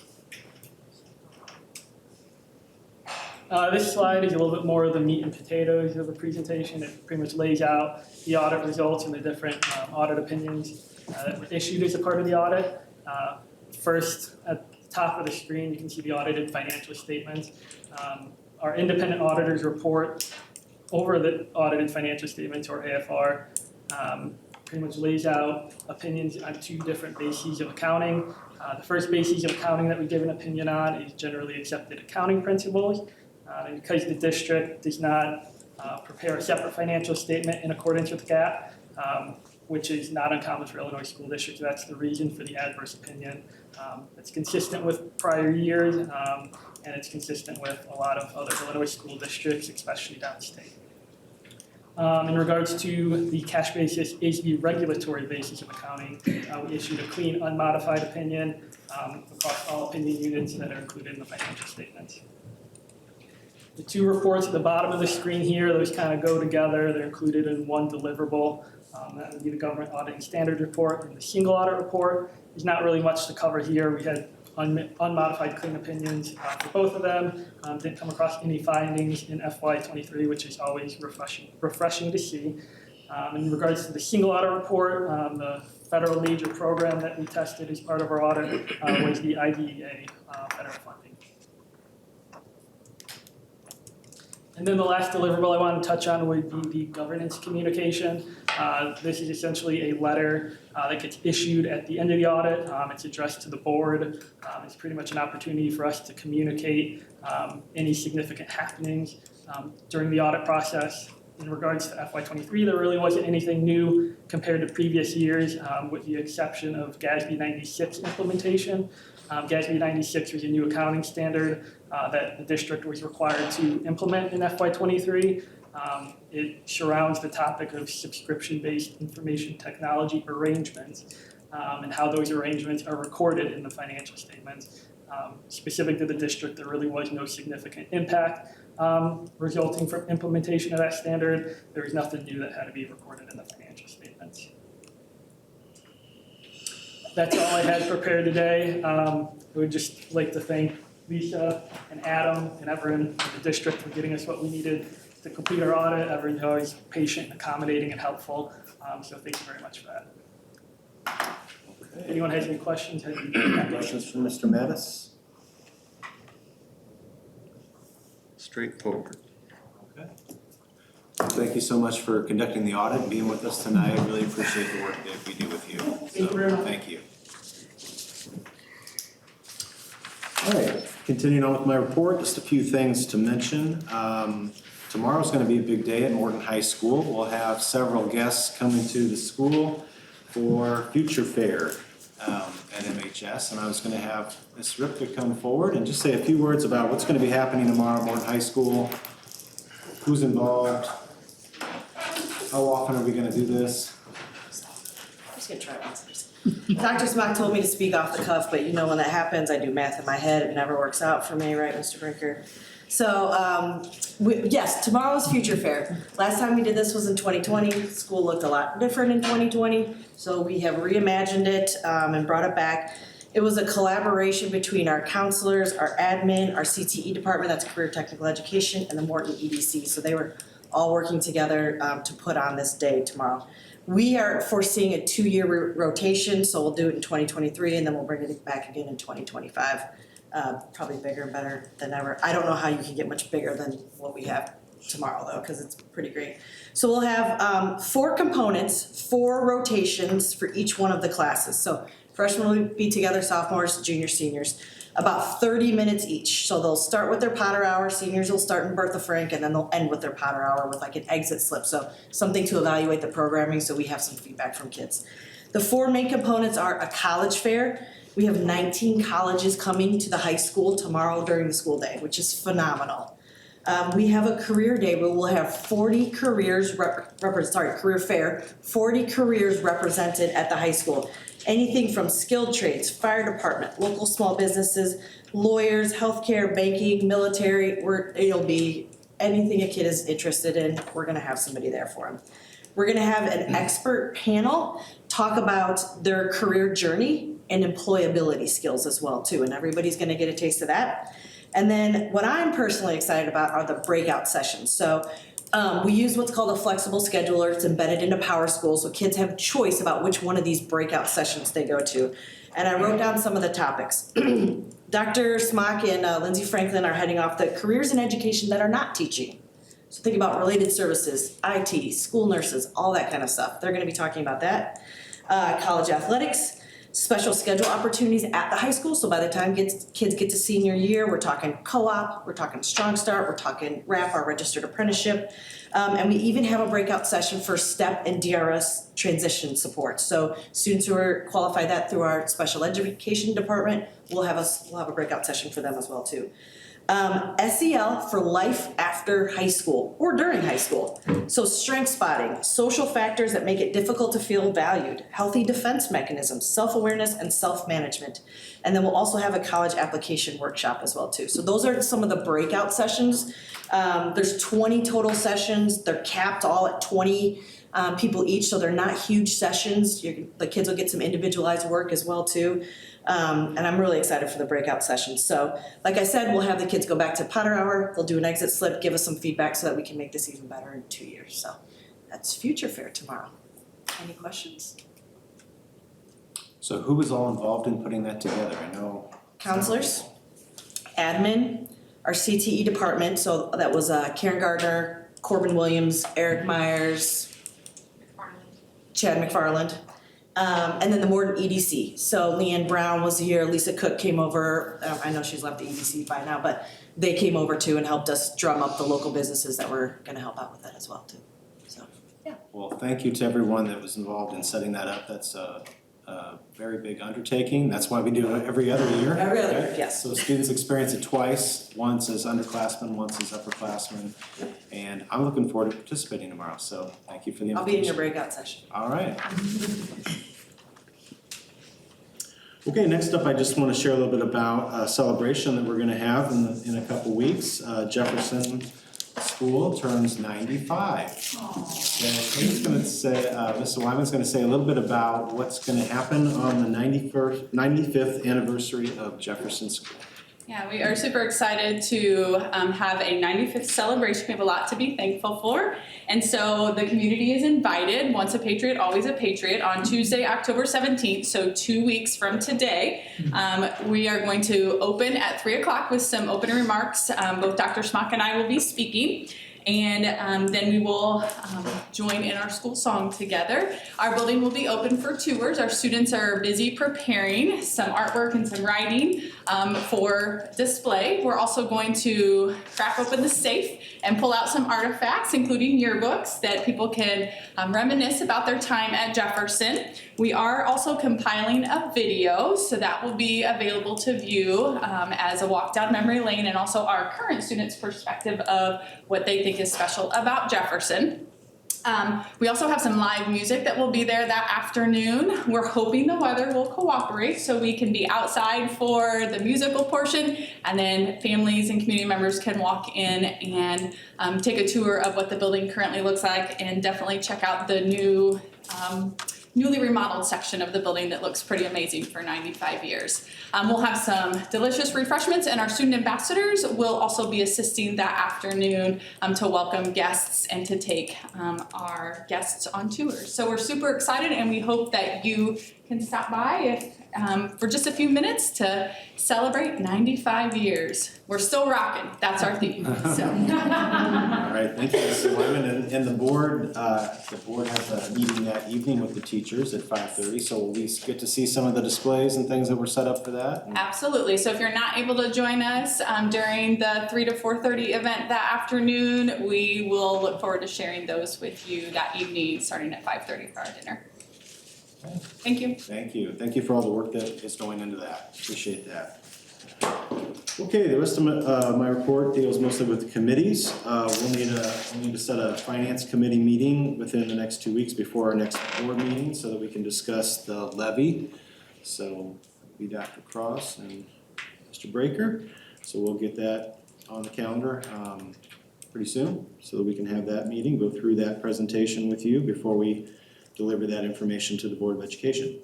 This slide is a little bit more of the meat and potatoes of the presentation. It pretty much lays out the audit results and the different audit opinions that were issued as a part of the audit. First, at the top of the screen, you can see the audited financial statements. Our independent auditors report over the audited financial statements, or AFR, pretty much lays out opinions on two different bases of accounting. The first basis of accounting that we give an opinion on is generally accepted accounting principles. And because the district does not prepare a separate financial statement in accordance with GAAP, which is not uncommon for Illinois school districts, that's the reason for the adverse opinion. It's consistent with prior years, and it's consistent with a lot of other Illinois school districts, especially downstate. In regards to the cash basis is the regulatory basis of accounting, we issued a clean, unmodified opinion across all opinion units that are included in the financial statements. The two reports at the bottom of the screen here, those kind of go together. They're included in one deliverable. That would be the government auditing standard report. And the single audit report, there's not really much to cover here. We had unmodified clean opinions for both of them. Didn't come across any findings in FY23, which is always refreshing to see. In regards to the single audit report, the federal major program that we tested as part of our audit was the IDEA federal funding. And then the last deliverable I want to touch on would be the governance communication. This is essentially a letter that gets issued at the end of the audit. It's addressed to the board. It's pretty much an opportunity for us to communicate any significant happenings during the audit process. In regards to FY23, there really wasn't anything new compared to previous years, with the exception of GASB 96 implementation. GASB 96 was a new accounting standard that the district was required to implement in FY23. It surrounds the topic of subscription-based information technology arrangements and how those arrangements are recorded in the financial statements. Specific to the district, there really was no significant impact resulting from implementation of that standard. There was nothing new that had to be recorded in the financial statements. That's all I had prepared today. I would just like to thank Lisa and Adam and everyone in the district for getting us what we needed to complete our audit. Everyone's always patient, accommodating, and helpful. So thank you very much for that. Okay. If anyone has any questions? Questions from Mr. Mattis? Straightforward. Okay. Thank you so much for conducting the audit and being with us tonight. I really appreciate the work that we do with you. Thank you. All right, continuing on with my report, just a few things to mention. Tomorrow's going to be a big day at Morton High School. We'll have several guests coming to the school for Future Fair at MHS, and I was going to have Ms. Ripka come forward and just say a few words about what's going to be happening tomorrow at Morton High School, who's involved, how often are we going to do this? I'm just going to try it once. Dr. Smock told me to speak off the cuff, but you know when that happens, I do math in my head. It never works out for me, right, Mr. Brinker? So, yes, tomorrow's Future Fair. Last time we did this was in 2020. School looked a lot different in 2020, so we have reimagined it and brought it back. It was a collaboration between our counselors, our admin, our CTE department, that's Career Technical Education, and the Morton EDC. So they were all working together to put on this day tomorrow. We are foreseeing a 2-year rotation, so we'll do it in 2023 and then we'll bring it back again in 2025. Probably bigger and better than ever. I don't know how you can get much bigger than what we have tomorrow though, because it's pretty great. So we'll have 4 components, 4 rotations for each one of the classes. So freshmen will be together, sophomores, juniors, seniors, about 30 minutes each. So they'll start with their Potter Hour, seniors will start in Bertha Frank, and then they'll end with their Potter Hour with like an exit slip. So something to evaluate the programming so we have some feedback from kids. The 4 main components are a college fair. We have 19 colleges coming to the high school tomorrow during the school day, which is phenomenal. We have a career day where we'll have 40 careers, career fair, 40 careers represented at the high school. Anything from skilled trades, fire department, local small businesses, lawyers, healthcare, banking, military, it'll be anything a kid is interested in, we're gonna have somebody there for them. We're gonna have an expert panel talk about their career journey and employability skills as well too, and everybody's gonna get a taste of that. And then what I'm personally excited about are the breakout sessions. So we use what's called a flexible scheduler. It's embedded into PowerSchool, so kids have choice about which one of these breakout sessions they go to. And I wrote down some of the topics. Dr. Smock and Lindsay Franklin are heading off the careers in education that are not teaching. So think about related services, IT, school nurses, all that kind of stuff. They're gonna be talking about that. College athletics, special schedule opportunities at the high school. So by the time kids get to senior year, we're talking co-op, we're talking Strong Start, we're talking RAP, our registered apprenticeship. And we even have a breakout session for STEP and DRS transition support. So students who are qualified that through our special education department, we'll have a breakout session for them as well too. SEL for life after high school or during high school. So strength spotting, social factors that make it difficult to feel valued, healthy defense mechanisms, self-awareness and self-management. And then we'll also have a college application workshop as well too. So those are some of the breakout sessions. There's 20 total sessions. They're capped all at 20 people each, so they're not huge sessions. The kids will get some individualized work as well too. And I'm really excited for the breakout sessions. So like I said, we'll have the kids go back to Potter Hour. They'll do an exit slip, give us some feedback so that we can make this even better in 2 years. So that's Future Fair tomorrow. Any questions? So who was all involved in putting that together? I know. Counselors, admin, our CTE department. So that was Karen Gardner, Corbin Williams, Eric Myers, Chad McFarland. And then the Morton EDC. So Leanne Brown was here, Lisa Cook came over. I know she's left the EDC by now, but they came over too and helped us drum up the local businesses that were gonna help out with that as well too. So, yeah. Well, thank you to everyone that was involved in setting that up. That's a very big undertaking. That's why we do it every other year. Every other right? year, yes. So students experience it twice, once as underclassmen, once as upperclassmen. And I'm looking forward to participating tomorrow, so thank you for the invitation. I'll be in your breakout session. All right. Okay, next up, I just want to share a little bit about a celebration that we're going to have in a couple weeks. Jefferson School turns 95. Kate's going to say, Mr. Wyman's going to say a little bit about what's going to happen on the 95th anniversary of Jefferson School. Yeah, we are super excited to have a 95th celebration. We have a lot to be thankful for. And so the community is invited, once a patriot, always a patriot, on Tuesday, October 17th, so 2 weeks from today. We are going to open at 3 o'clock with some opening remarks. Both Dr. Smock and I will be speaking. And then we will join in our school song together. Our building will be open for tours. Our students are busy preparing some artwork and some writing for display. We're also going to crack open the safe and pull out some artifacts, including yearbooks, that people can reminisce about their time at Jefferson. We are also compiling a video, so that will be available to view as a walk down memory lane, and also our current students' perspective of what they think is special about Jefferson. We also have some live music that will be there that afternoon. We're hoping the weather will cooperate so we can be outside for the musical portion, and then families and community members can walk in and take a tour of what the building currently looks like, and definitely check out the new newly remodeled section of the building that looks pretty amazing for 95 years. We'll have some delicious refreshments, and our student ambassadors will also be assisting that afternoon to welcome guests and to take our guests on tours. So we're super excited, and we hope that you can stop by for just a few minutes to celebrate 95 years. We're still rocking. That's our theme. So. All right, thank you, Mrs. Wyman. And the board has a meeting that evening with the teachers at 5:30, so we'll get to see some of the displays and things that were set up for that. Absolutely. So if you're not able to join us during the 3 to 4:30 event that afternoon, we will look forward to sharing those with you that evening, starting at 5:30 for our dinner. Thank you. Thank you. Thank you for all the work that is going into that. Appreciate that. Okay, the rest of my report deals mostly with committees. We'll need to set a finance committee meeting within the next 2 weeks before our next board meeting so that we can discuss the levy. So it'll be Dr. Cross and Mr. Breaker. So we'll get that on the calendar. pretty soon, so that we can have that meeting, go through that presentation with you before we deliver that information to the Board of Education.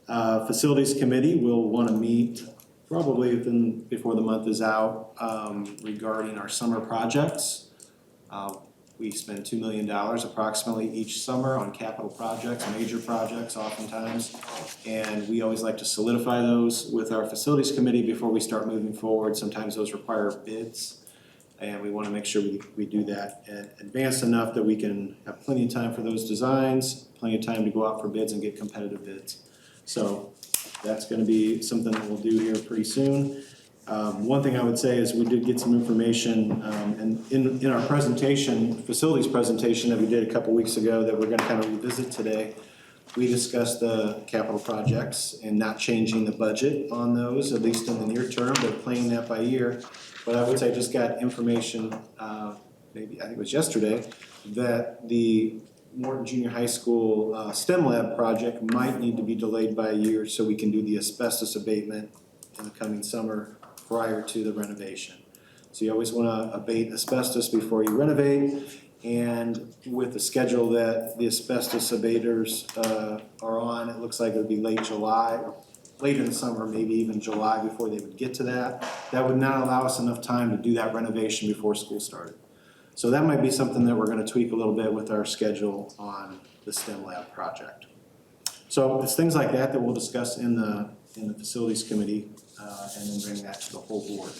Facilities Committee will want to meet probably before the month is out regarding our summer projects. We spend $2 million approximately each summer on capital projects, major projects oftentimes, and we always like to solidify those with our Facilities Committee before we start moving forward. Sometimes those require bids, and we want to make sure we do that advanced enough that we can have plenty of time for those designs, plenty of time to go out for bids and get competitive bids. So that's going to be something that we'll do here pretty soon. One thing I would say is we did get some information and in our presentation, facilities presentation that we did a couple weeks ago that we're going to kind of revisit today, we discussed the capital projects and not changing the budget on those, at least in the near term, but playing that by ear. But I would say I just got information, maybe I think it was yesterday, that the Morton Junior High School STEM lab project might need to be delayed by a year so we can do the asbestos abatement in the coming summer prior to the renovation. So you always want to abate asbestos before you renovate, and with the schedule that the asbestos abaters are on, it looks like it would be late July, late in the summer, maybe even July before they would get to that. That would not allow us enough time to do that renovation before school started. So that might be something that we're going to tweak a little bit with our schedule on the STEM lab project. So it's things like that that we'll discuss in the Facilities Committee and then bring that to the whole board.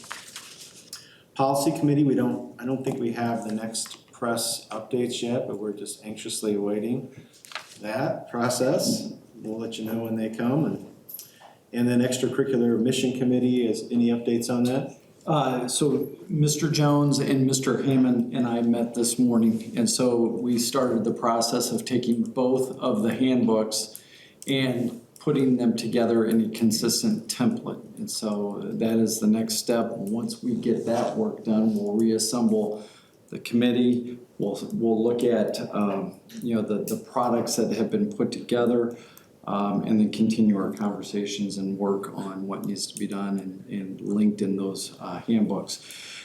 Policy Committee, I don't think we have the next press updates yet, but we're just anxiously awaiting that process. We'll let you know when they come. And then Extracurricular Mission Committee, any updates on that? So Mr. Jones and Mr. Hammond and I met this morning, and so we started the process of taking both of the handbooks and putting them together in a consistent template. And so that is the next step. Once we get that work done, we'll reassemble the committee. We'll look at the products that have been put together, and then continue our conversations and work on what needs to be done and linked in those handbooks.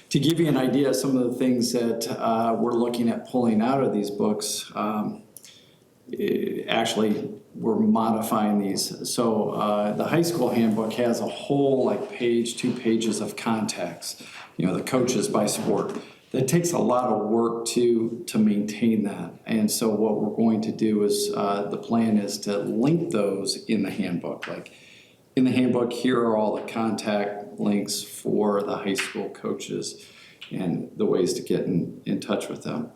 To give you an idea of some of the things that we're looking at pulling out of these books, actually we're modifying these. So the high school handbook has a whole page, 2 pages of contacts, the coaches by sport. It takes a lot of work to maintain that. And so what we're going to do is, the plan is to link those in the handbook. Like in the handbook, here are all the contact links for the high school coaches and the ways to get in touch with them.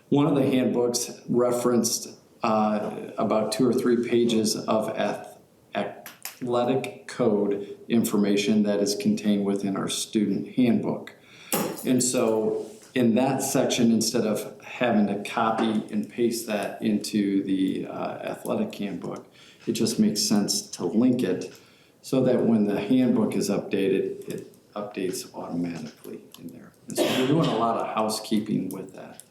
One of the handbooks referenced about 2 or 3 pages of athletic code information that is contained within our student handbook. And so in that section, instead of having to copy and paste that into the athletic handbook, it just makes sense to link it so that when the handbook is updated, it updates automatically in there. And so we're doing a lot of housekeeping with that.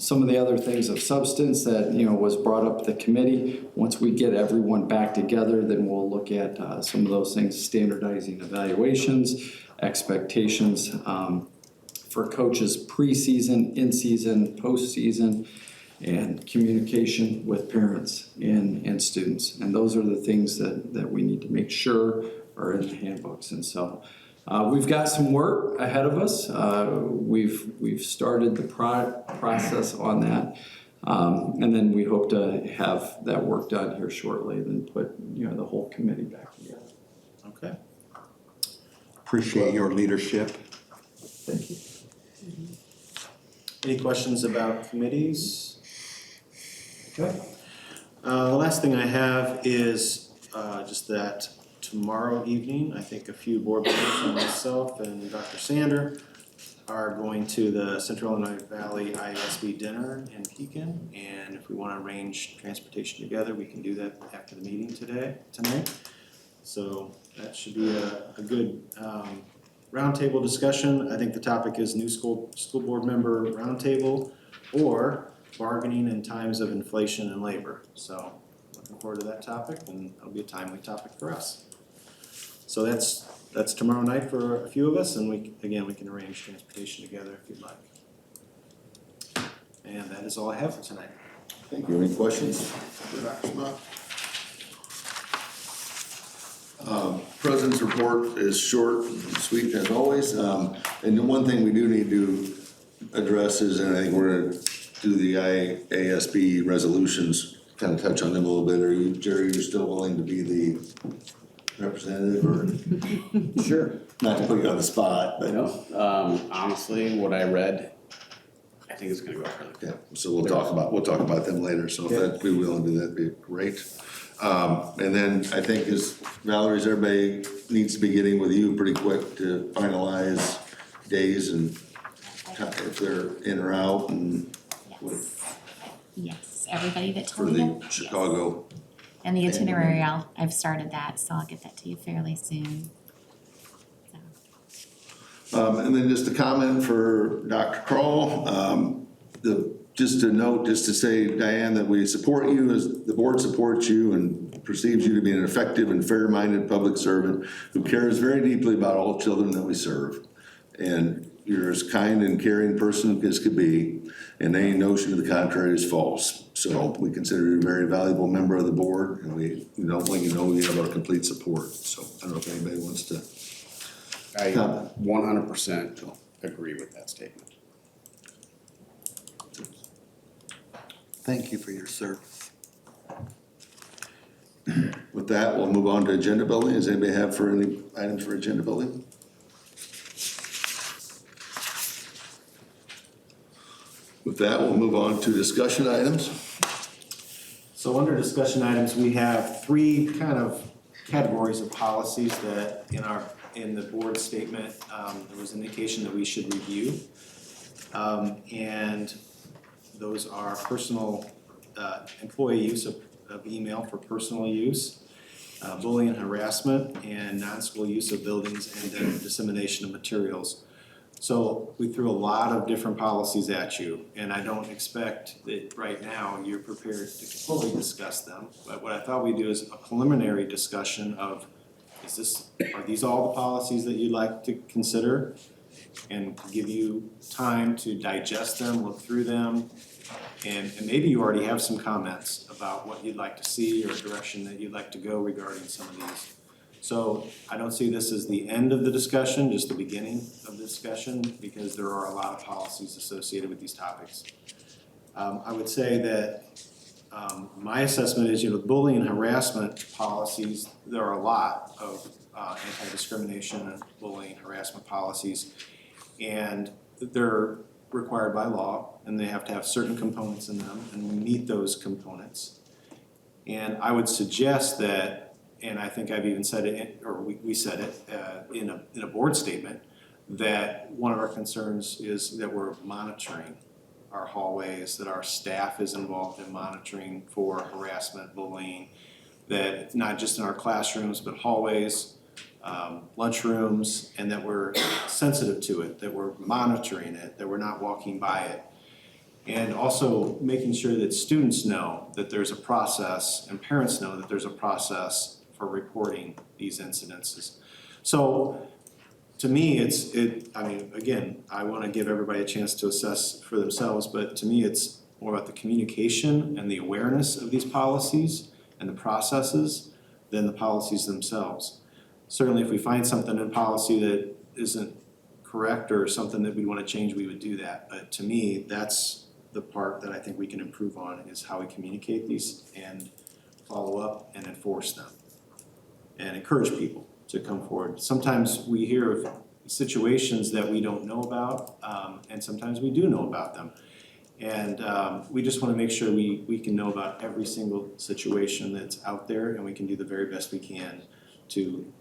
Some of the other things of substance that was brought up at the committee, once we get everyone back together, then we'll look at some of those things, standardizing evaluations, expectations for coaches preseason, in-season, postseason, and communication with parents and students. And those are the things that we need to make sure are in the handbooks. And so we've got some work ahead of us. We've started the process on that. And then we hope to have that work done here shortly, then put the whole committee back together. Okay. Appreciate your leadership. Thank you. Any questions about committees? Okay. The last thing I have is just that tomorrow evening, I think a few board members and myself and Dr. Sander are going to the Central Illinois Valley ISB dinner in Pekin, and if we want to arrange transportation together, we can do that after the meeting tonight. So that should be a good roundtable discussion. I think the topic is new school board member roundtable or bargaining in times of inflation and labor. So looking forward to that topic, and it'll be a timely topic for us. So that's tomorrow night for a few of us, and we can arrange transportation together if you'd like. And that is all I have for tonight. Thank you. Any questions for Dr. Smock? President's report is short and sweet as always. And the one thing we do need to address is, and I think we're gonna do the IASB resolutions, kind of touch on them a little bit. Are you, Jerry, you're still willing to be the representative or? Sure. Not to put you on the spot, but. No, honestly, what I read, I think it's gonna go really good. Yeah, so we'll talk about them later, so if that, we will do that, be great. And then I think as Valerie's, everybody needs to be getting with you pretty quick to finalize days and if they're in or out and Yes, everybody that for told me the that. Chicago. And the itinerary, I've started that, so I'll get that to you fairly soon. And then just a comment for Dr. Kroll, just to note, just to say, Diane, that we support you, as the board supports you and perceives you to be an effective and fair-minded public servant who cares very deeply about all children that we serve. And you're as kind and caring person as could be, and any notion to the contrary is false. So we consider you a very valuable member of the board, and we don't let you know we have our complete support. So I don't know if anybody wants to. I 100% agree with that statement. Thank you for your service. With that, we'll move on to agenda building. Does anybody have for any items for agenda building? With that, we'll move on to discussion items. So under discussion items, we have three kind of categories of policies that in the board statement, there was indication that we should review. And those are personal, employee use of email for personal use, bullying and harassment, and non-school use of buildings and then dissemination of materials. So we threw a lot of different policies at you, and I don't expect that right now you're prepared to fully discuss them. But what I thought we'd do is a preliminary discussion of, are these all the policies that you'd like to consider? And give you time to digest them, look through them, and maybe you already have some comments about what you'd like to see or direction that you'd like to go regarding some of these. So I don't see this as the end of the discussion, just the beginning of the discussion, because there are a lot of policies associated with these topics. I would say that my assessment is, bullying and harassment policies, there are a lot of anti-discrimination and bullying and harassment policies, and they're required by law, and they have to have certain components in them, and we meet those components. And I would suggest that, and I think I've even said it, or we said it in a board statement, that one of our concerns is that we're monitoring our hallways, that our staff is involved in monitoring for harassment, bullying, that it's not just in our classrooms, but hallways, lunchrooms, and that we're sensitive to it, that we're monitoring it, that we're not walking by it. And also making sure that students know that there's a process and parents know that there's a process for reporting these incidences. So to me, again, I want to give everybody a chance to assess for themselves, but to me, it's more about the communication and the awareness of these policies and the processes than the policies themselves. Certainly, if we find something in policy that isn't correct or something that we want to change, we would do that. But to me, that's the part that I think we can improve on, is how we communicate these and follow up and enforce them and encourage people to come forward. Sometimes we hear of situations that we don't know about, and sometimes we do know about them. And we just want to make sure we can know about every single situation that's out there, and we can do the very best we can to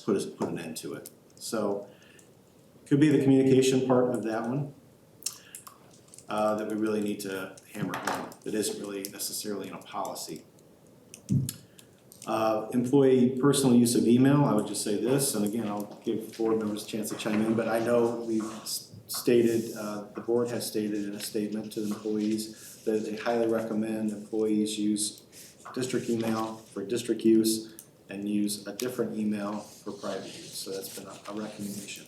put an end to it. So could be the communication part of that one that we really need to hammer home. That isn't really necessarily in a policy. Employee personal use of email, I would just say this, and again, I'll give board members a chance to chime in, but I know we've stated, the board has stated in a statement to the employees that they highly recommend employees use district email for district use and use a different email for private use. So that's been a recommendation.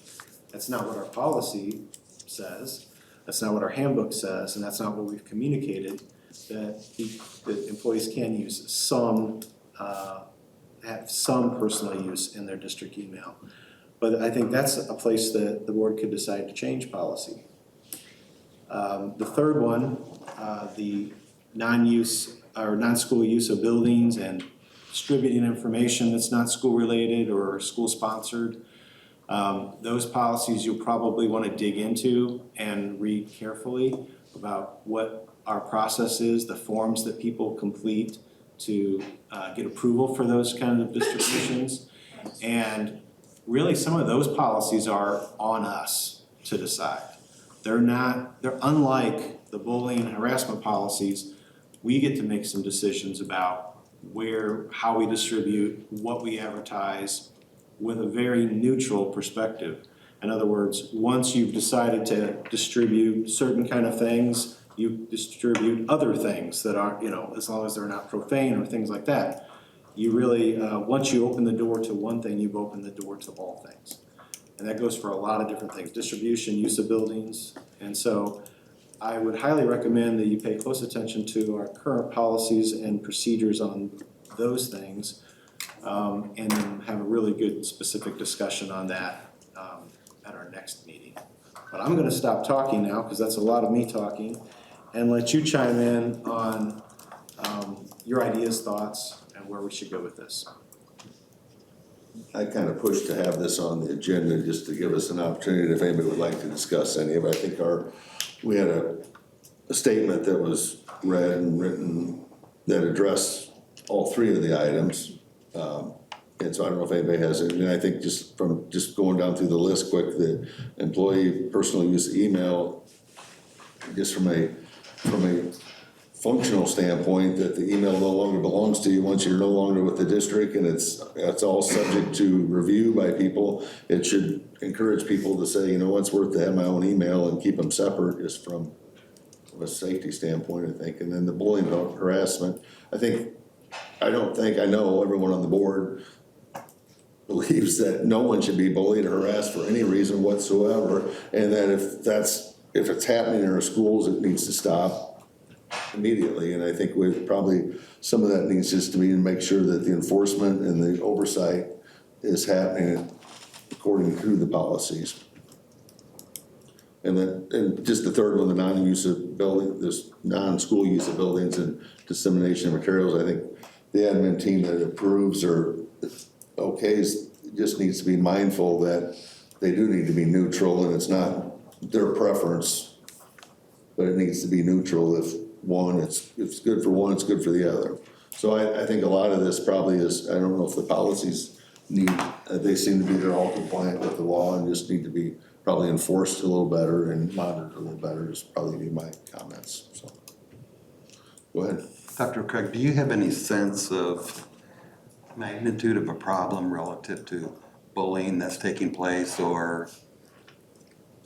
That's not what our policy says, That's not what our handbook says, and that's not what we've communicated, that employees can use some, have some personal use in their district email. But I think that's a place that the board could decide to change policy. The third one, the non-use or non-school use of buildings and distributing information that's not school-related or school-sponsored. Those policies you'll probably want to dig into and read carefully about what our process is, the forms that people complete to get approval for those kind of distributions. And really some of those policies are on us to decide. They're unlike the bullying and harassment policies. We get to make some decisions about how we distribute, what we advertise, with a very neutral perspective. In other words, once you've decided to distribute certain kind of things, you distribute other things that aren't, as long as they're not profane or things like that. You really, once you open the door to one thing, you've opened the door to all things. And that goes for a lot of different things, distribution, use of buildings. And so I would highly recommend that you pay close attention to our current policies and procedures on those things, and then have a really good specific discussion on that at our next meeting. But I'm gonna stop talking now, because that's a lot of me talking, and let you chime in on your ideas, thoughts, and where we should go with this. I kind of pushed to have this on the agenda just to give us an opportunity if anybody would like to discuss any of it. I think we had a statement that was read and written that addressed all three of the items. And so I don't know if anybody has it. And I think just going down through the list quick, the employee personal use email, just from a functional standpoint, that the email no longer belongs to you once you're no longer with the district, and it's all subject to review by people. It should encourage people to say, it's worth to have my own email and keep them separate, just from a safety standpoint, I think. And then the bullying and harassment, I know everyone on the board believes that no one should be bullied or harassed for any reason whatsoever, and that if it's happening in our schools, it needs to stop immediately. And I think some of that needs just to be to make sure that the enforcement and the oversight is happening according to the policies. And just the third one, the non-use of building, this non-school use of buildings and dissemination of materials, I think the admin team that approves or okays just needs to be mindful that they do need to be neutral, and it's not their preference, but it needs to be neutral. If it's good for one, it's good for the other. So I think a lot of this probably is, I don't know if the policies they seem to be, they're all compliant with the law and just need to be probably enforced a little better and monitored a little better, is probably be my comments, so. Go ahead. Dr. Craig, do you have any sense of magnitude of a problem relative to bullying that's taking place, or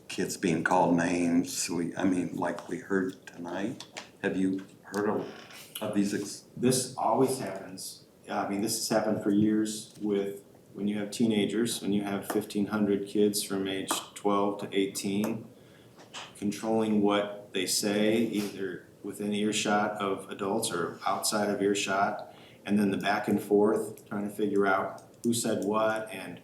kids being called names? Like we heard tonight. Have you heard of these? This always happens. This has happened for years when you have teenagers, when you have 1,500 kids from age 12 to 18, controlling what they say, either within earshot of adults or outside of earshot, and then the back and forth, trying to figure out who said what, and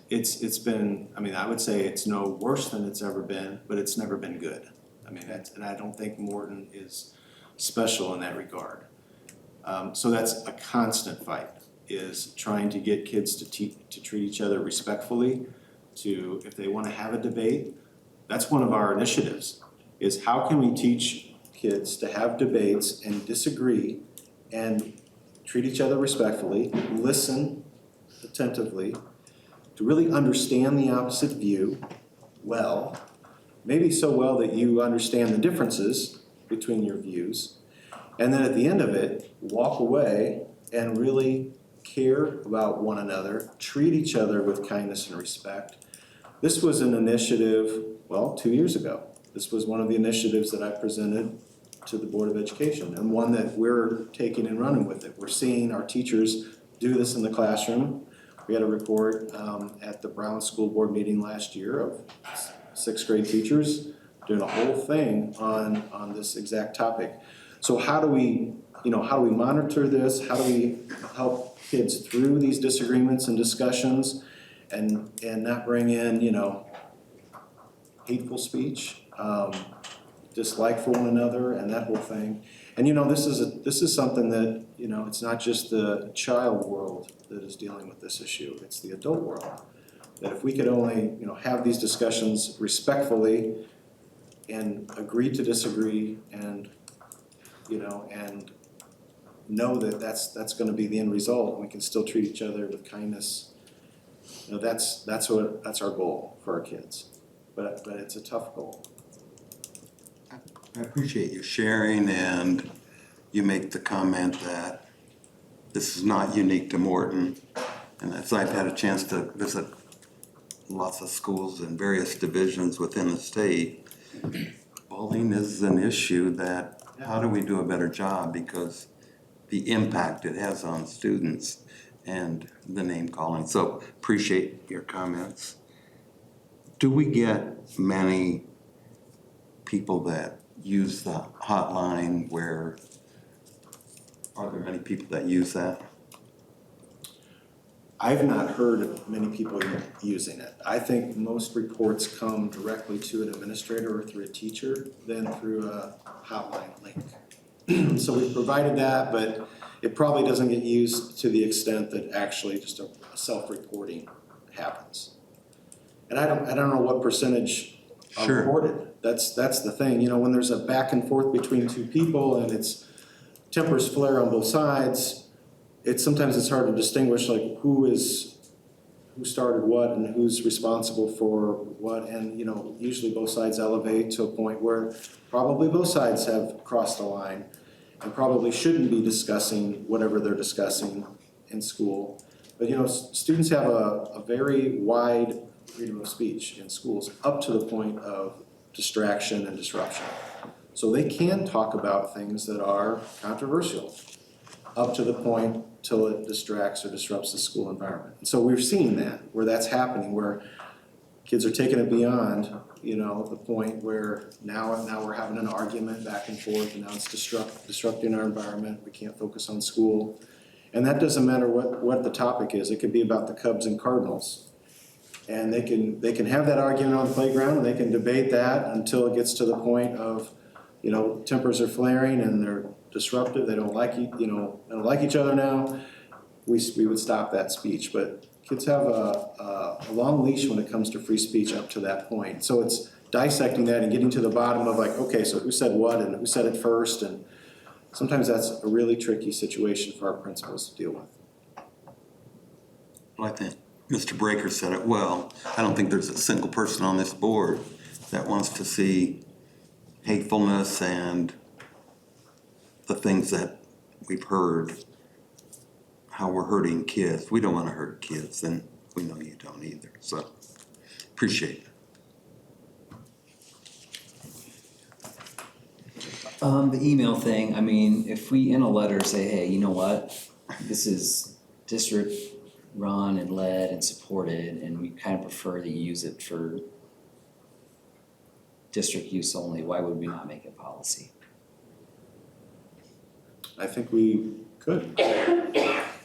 it's been, I would say it's no worse than it's ever been, but it's never been good. And I don't think Morton is special in that regard. So that's a constant fight, is trying to get kids to treat each other respectfully, if they want to have a debate. That's one of our initiatives, is how can we teach kids to have debates and disagree and treat each other respectfully, listen attentively, to really understand the opposite view well, maybe so well that you understand the differences between your views, and then at the end of it, walk away and really care about one another, treat each other with kindness and respect. This was an initiative, 2 years ago. This was one of the initiatives that I presented to the Board of Education, and one that we're taking and running with it. We're seeing our teachers do this in the classroom. We had a report at the Brown School Board meeting last year of sixth grade teachers doing a whole thing on this exact topic. So how do we monitor this? How do we help kids through these disagreements and discussions and not bring in, hateful speech, dislike for one another and that whole thing. And this is something that, it's not just the child world that is dealing with this issue, it's the adult world. That if we could only, have these discussions respectfully and agree to disagree and, and know that that's gonna be the end result, and we can still treat each other with kindness. That's our goal for our kids. But it's a tough goal. I appreciate you sharing, and you make the comment that this is not unique to Morton. And as I've had a chance to visit lots of schools in various divisions within the state, bullying is an issue that, how do we do a better job? Because the impact it has on students and the name calling. So appreciate your comments. Do we get many people that use the hotline? Are there many people that use that? I've not heard of many people using it. I think most reports come directly to an administrator or through a teacher than through a hotline link. So we've provided that, but it probably doesn't get used to the extent that actually just a self-reporting happens. And I don't know what percentage are reported. That's the thing. When there's a back and forth between two people and it's tempers flare on both sides, sometimes it's hard to distinguish like who started what and who's responsible for what. And usually both sides elevate to a point where probably both sides have crossed the line and probably shouldn't be discussing whatever they're discussing in school. But students have a very wide freedom of speech in schools up to the point of distraction and disruption. So they can talk about things that are controversial up to the point till it distracts or disrupts the school environment. And so we're seeing that, where that's happening, where kids are taking it beyond, the point where now we're having an argument back and forth, and now it's disrupting our environment. We can't focus on school. And that doesn't matter what the topic is. It could be about the Cubs and Cardinals. And they can have that argument on the playground, and they can debate that until it gets to the point of, tempers are flaring and they're disruptive. They don't like each other now. We would stop that speech. But kids have a long leash when it comes to free speech up to that point. So it's dissecting that and getting to the bottom of like, okay, so who said what and who said it first, and sometimes that's a really tricky situation for our principals to deal with. Well, I think Mr. Breaker said it well. I don't think there's a single person on this board that wants to see hatefulness and the things that we've heard, how we're hurting kids. We don't want to hurt kids, and we know you don't either. So appreciate it. The email thing, I mean, if we in a letter say, hey, you know what, this is district run and led and supported, and we kind of prefer that you use it for district use only, why would we not make it policy? I think we could.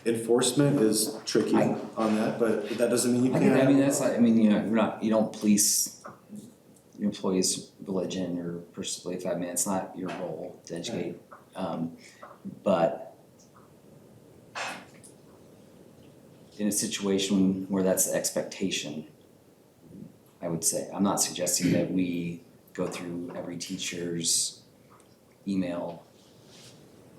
Enforcement is tricky on that, but that doesn't mean you can't. I mean, that's like, you don't police your employees' religion or personal belief. I mean, it's not your role to educate. But in a situation where that's the expectation, I would say, I'm not suggesting that we go through every teacher's email,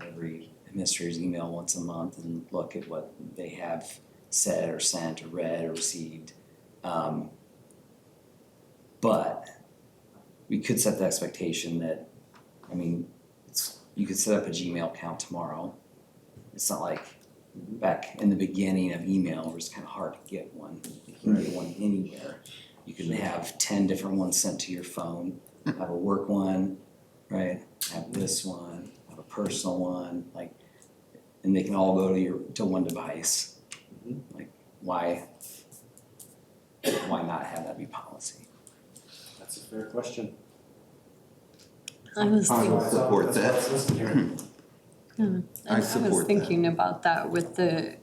every administrator's email once a month and look at what they have said or sent or read or received. But we could set the expectation that, you could set up a Gmail account tomorrow. It's not like back in the beginning of email, it was kind of hard to get one. You can get one anywhere. You can have 10 different ones sent to your phone, have a work one, right? Have this one, have a personal one, and they can all go to one device. Like, why not have that be policy? That's a fair question. I was I thinking, support that. Let's listen here. I was support that. thinking about that with the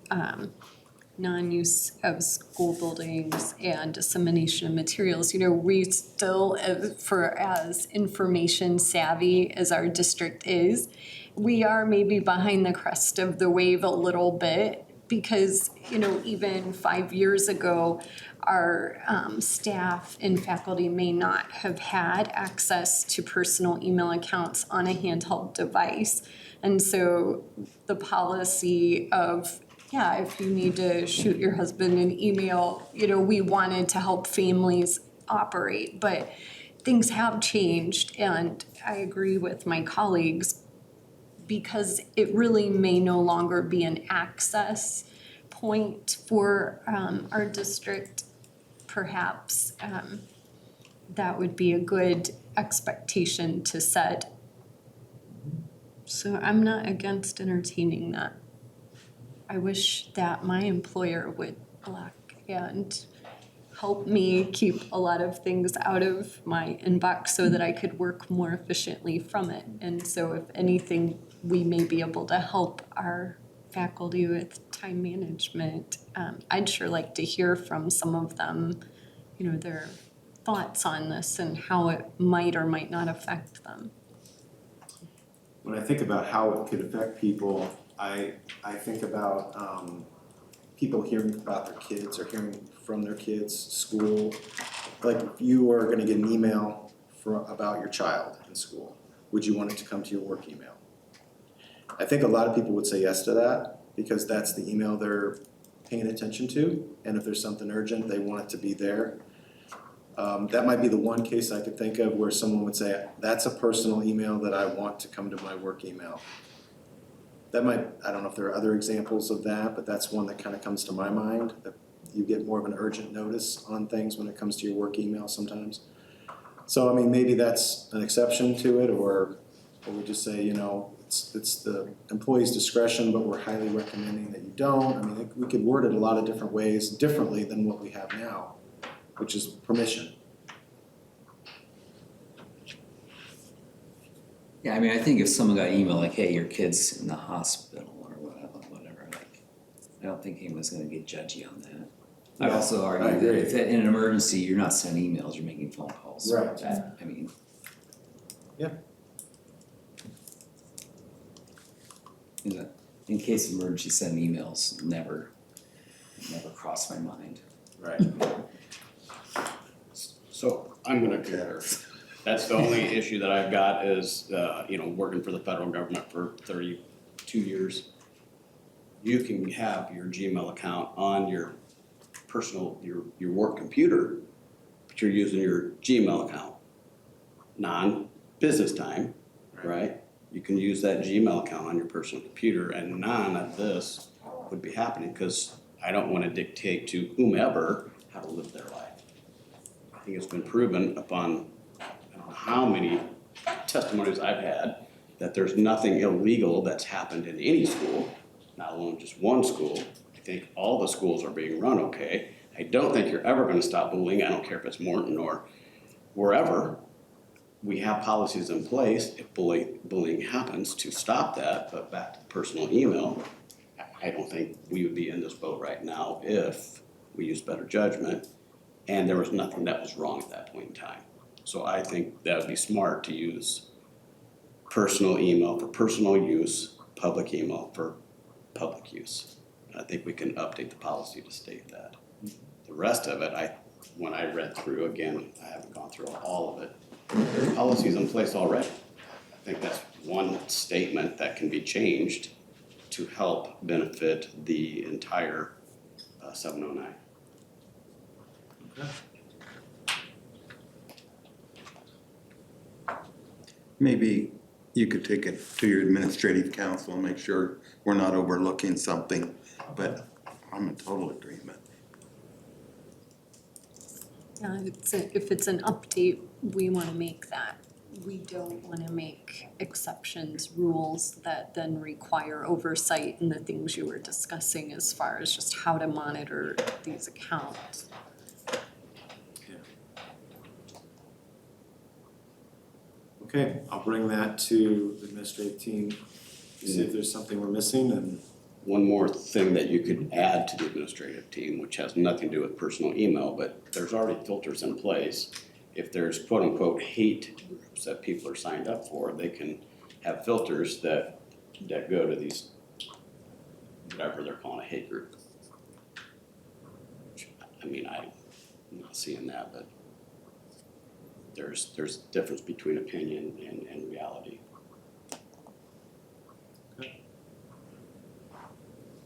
non-use of school buildings and dissemination of materials. You know, we still, for as information savvy as our district is, we are maybe behind the crest of the wave a little bit because, you know, even 5 years ago, our staff and faculty may not have had access to personal email accounts on a handheld device. And so the policy of, yeah, if you need to shoot your husband an email, you know, we wanted to help families operate, but things have changed. And I agree with my colleagues because it really may no longer be an access point for our district. Perhaps that would be a good expectation to set. So I'm not against entertaining that. I wish that my employer would block and help me keep a lot of things out of my inbox so that I could work more efficiently from it. And so if anything, we may be able to help our faculty with time management. I'd sure like to hear from some of them, you know, their thoughts on this and how it might or might not affect them. When I think about how it could affect people, I think about people hearing about their kids or hearing from their kids, school. Like if you are gonna get an email about your child in school, would you want it to come to your work email? I think a lot of people would say yes to that because that's the email they're paying attention to. And if there's something urgent, they want it to be there. That might be the one case I could think of where someone would say, that's a personal email that I want to come to my work email. That might, I don't know if there are other examples of that, but that's one that kind of comes to my mind, that you get more of an urgent notice on things when it comes to your work email sometimes. So, I mean, maybe that's an exception to it, or we just say, you know, it's the employee's discretion, but we're highly recommending that you don't. I mean, we could word it a lot of different ways, differently than what we have now, which is permission. Yeah, I mean, I think if someone got email like, hey, your kid's in the hospital or whatever, like, I don't think anyone's gonna get judgy on that. I Yeah, also I argue agree. that if in an emergency, you're not sending emails, you're making phone calls. Right. That, I mean. Yeah. In case of emergency, send emails, never crossed my mind. Right. So I'm gonna concur. That's the only issue that I've got is, you know, working for the federal government for 32 years. You can have your Gmail account on your personal, your work computer, but you're using your Gmail account. Non-business time, right? You can use that Gmail account on your personal computer and none of this would be happening because I don't want to dictate to whomever how to live their life. I think it's been proven upon I don't know how many testimonies I've had that there's nothing illegal that's happened in any school, not alone just one school. I think all the schools are being run okay. I don't think you're ever going to stop bullying. I don't care if it's Morton or wherever. We have policies in place if bullying happens to stop that, but back to the personal email, I don't think we would be in this boat right now if we used better judgment and there was nothing that was wrong at that point in time. So I think that would be smart to use personal email for personal use, public email for public use. And I think we can update the policy to state that. The rest of it, when I read through, again, I haven't gone through all of it, there's policies in place already. I think that's one statement that can be changed to help benefit the entire 709. Okay. Maybe you could take it to your administrative council and make sure we're not overlooking something, but I'm in total agreement. Yeah, if it's an update, we want to make that. We don't want to make exceptions, rules that then require oversight in the things you were discussing as far as just how to monitor these accounts. Okay, I'll bring that to the administrative team, see if there's something we're missing and. One more thing that you could add to the administrative team, which has nothing to do with personal email, but there's already filters in place. If there's quote unquote hate groups that people are signed up for, they can have filters that go to these, whatever they're calling a hate group. I mean, I'm not seeing that, but there's a difference between opinion and reality.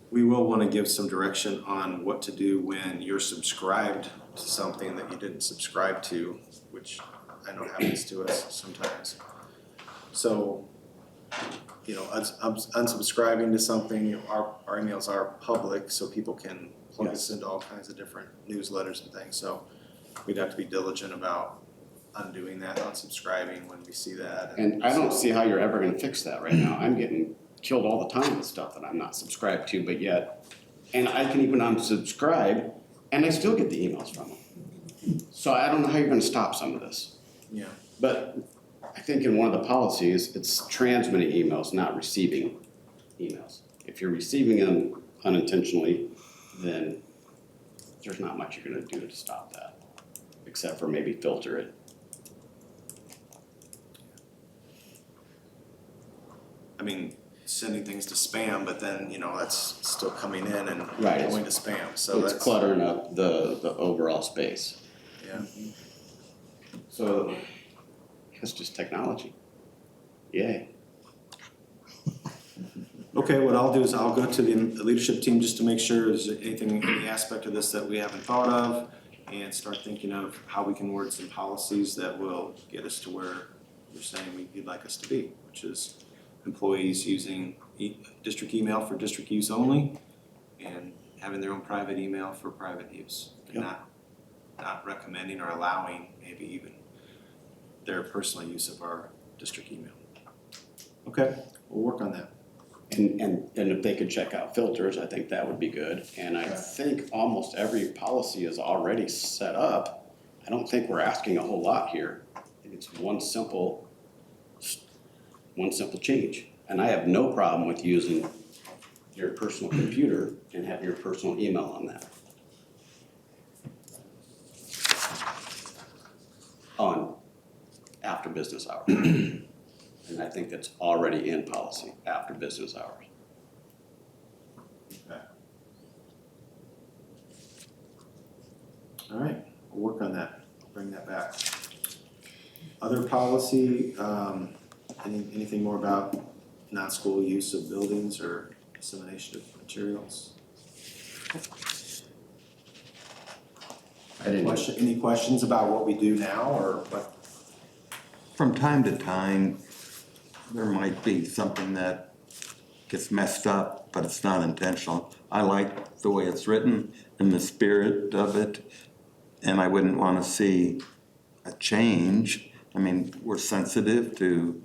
We will want to give some direction on what to do when you're subscribed to something that you didn't subscribe to, which I know happens to us sometimes. So, you know, unsubscribing to something, our emails are public, so people can plug us into all kinds of different newsletters and things. So we'd have to be diligent about undoing that, unsubscribing when we see that. And I don't see how you're ever gonna fix that right now. I'm getting killed all the time with stuff that I'm not subscribed to, but yet, and I can even unsubscribe, and I still get the emails from them. So I don't know how you're gonna stop some of this. Yeah. But I think in one of the policies, it's transmitting emails, not receiving emails. If you're receiving them unintentionally, then there's not much you're gonna do to stop that, except for maybe filter it. I mean, sending things to spam, but then, you know, that's still coming in and Right. going to spam, so It's that's. cluttering up the overall space. Yeah. So it's just technology. Yay. Okay, what I'll do is I'll go to the leadership team just to make sure there's anything, any aspect of this that we haven't thought of, and start thinking of how we can word some policies that will get us to where you're saying you'd like us to be, which is employees using district email for district use only, and having their own private email for private use. And not recommending or allowing maybe even their personal use of our district email. Okay, we'll work on that. And if they could check out filters, I think that would be good. And I think almost every policy is already set up. I don't think we're asking a whole lot here. I think it's one simple change. And I have no problem with using your personal computer and have your personal email on that. On after business hours. And I think that's already in policy, after business hours. Okay. All right, we'll work on that. I'll bring that back. Other policy, anything more about non-school use of buildings or dissemination of materials? Any questions about what we do now or what? From time to time, there might be something that gets messed up, but it's not intentional. I like the way it's written and the spirit of it, and I wouldn't want to see a change. I mean, we're sensitive to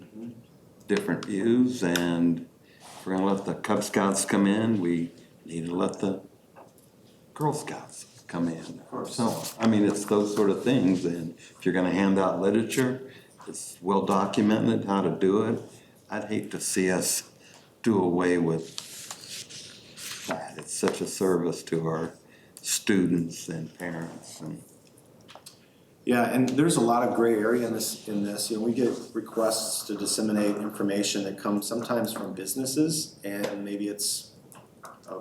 different views, and if we're gonna let the Cub Scouts come in, we need to let the Girl Scouts come in. Of course. So, I mean, it's those sort of things, and if you're gonna hand out literature, it's well documented how to do it. I'd hate to see us do away with that. It's such a service to our students and parents and. Yeah, and there's a lot of gray area in this. You know, we get requests to disseminate information that comes sometimes from businesses, and maybe it's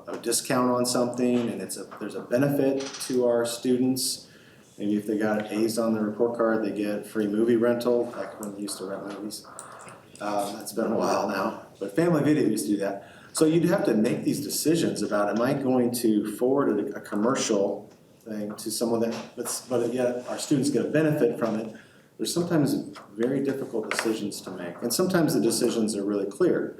a discount on something, and there's a benefit to our students. Maybe if they got A's on the report card, they get free movie rental, like when they used to rent movies. That's been a while now, but Family Video used to do that. So you'd have to make these decisions about, am I going to forward a commercial thing to someone but yet our students get a benefit from it. There's sometimes very difficult decisions to make, and sometimes the decisions are really clear,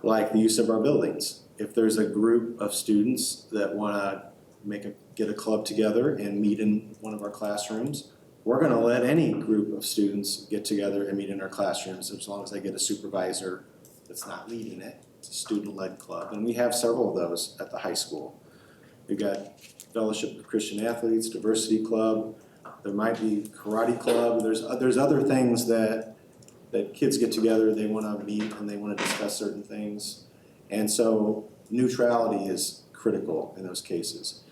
like the use of our buildings. If there's a group of students that want to get a club together and meet in one of our classrooms, we're going to let any group of students get together and meet in our classrooms as long as they get a supervisor that's not leading it. It's a student-led club, and we have several of those at the high school. We've got Fellowship of Christian Athletes, Diversity Club, there might be Karate Club, there's other things that that kids get together, they wanna meet and they wanna discuss certain things. And so neutrality is critical in those cases.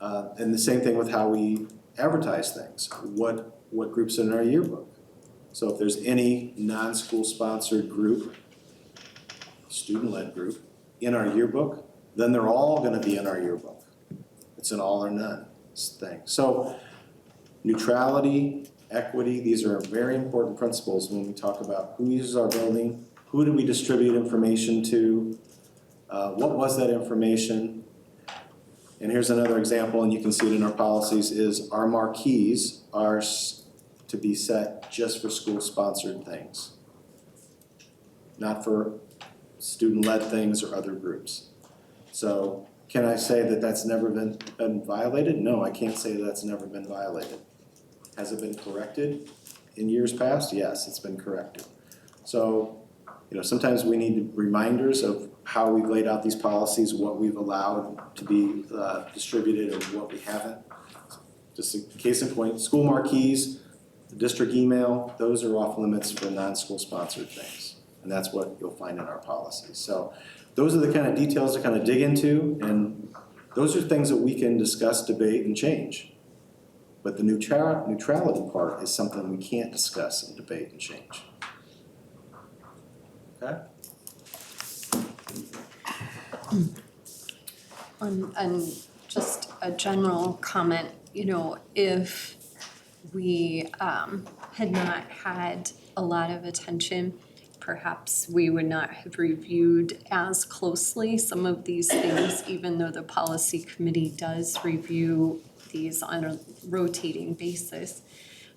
And the same thing with how we advertise things. What groups are in our yearbook? So if there's any non-school sponsored group, student-led group, in our yearbook, then they're all gonna be in our yearbook. It's an all or none thing. So neutrality, equity, these are very important principles when we talk about who uses our building, who do we distribute information to, what was that information? And here's another example, and you can see it in our policies, is our marquees are to be set just for school-sponsored things, not for student-led things or other groups. So can I say that that's never been violated? No, I can't say that's never been violated. Has it been corrected in years past? Yes, it's been corrected. So, sometimes we need reminders of how we've laid out these policies, what we've allowed to be distributed and what we haven't. Just a case in point, school marquees, the district email, those are off limits for non-school sponsored things. And that's what you'll find in our policies. So those are the kind of details to kind of dig into, and those are things that we can discuss, debate, and change. But the neutrality part is something we can't discuss and debate and change. Okay? And just a general comment, if we had not had a lot of attention, perhaps we would not have reviewed as closely some of these things, even though the policy committee does review these on a rotating basis.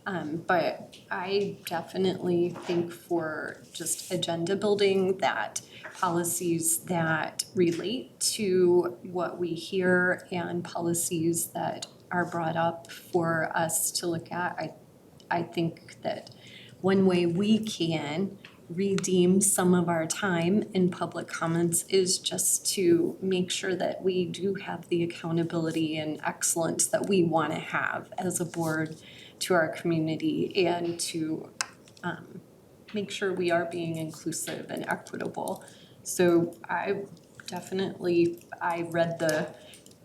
But I definitely think for just agenda building, that policies that relate to what we hear and policies that are brought up for us to look at, I think that one way we can redeem some of our time in public comments is just to make sure that we do have the accountability and excellence that we want to have as a board to our community, and to make sure we are being inclusive and equitable. So I read the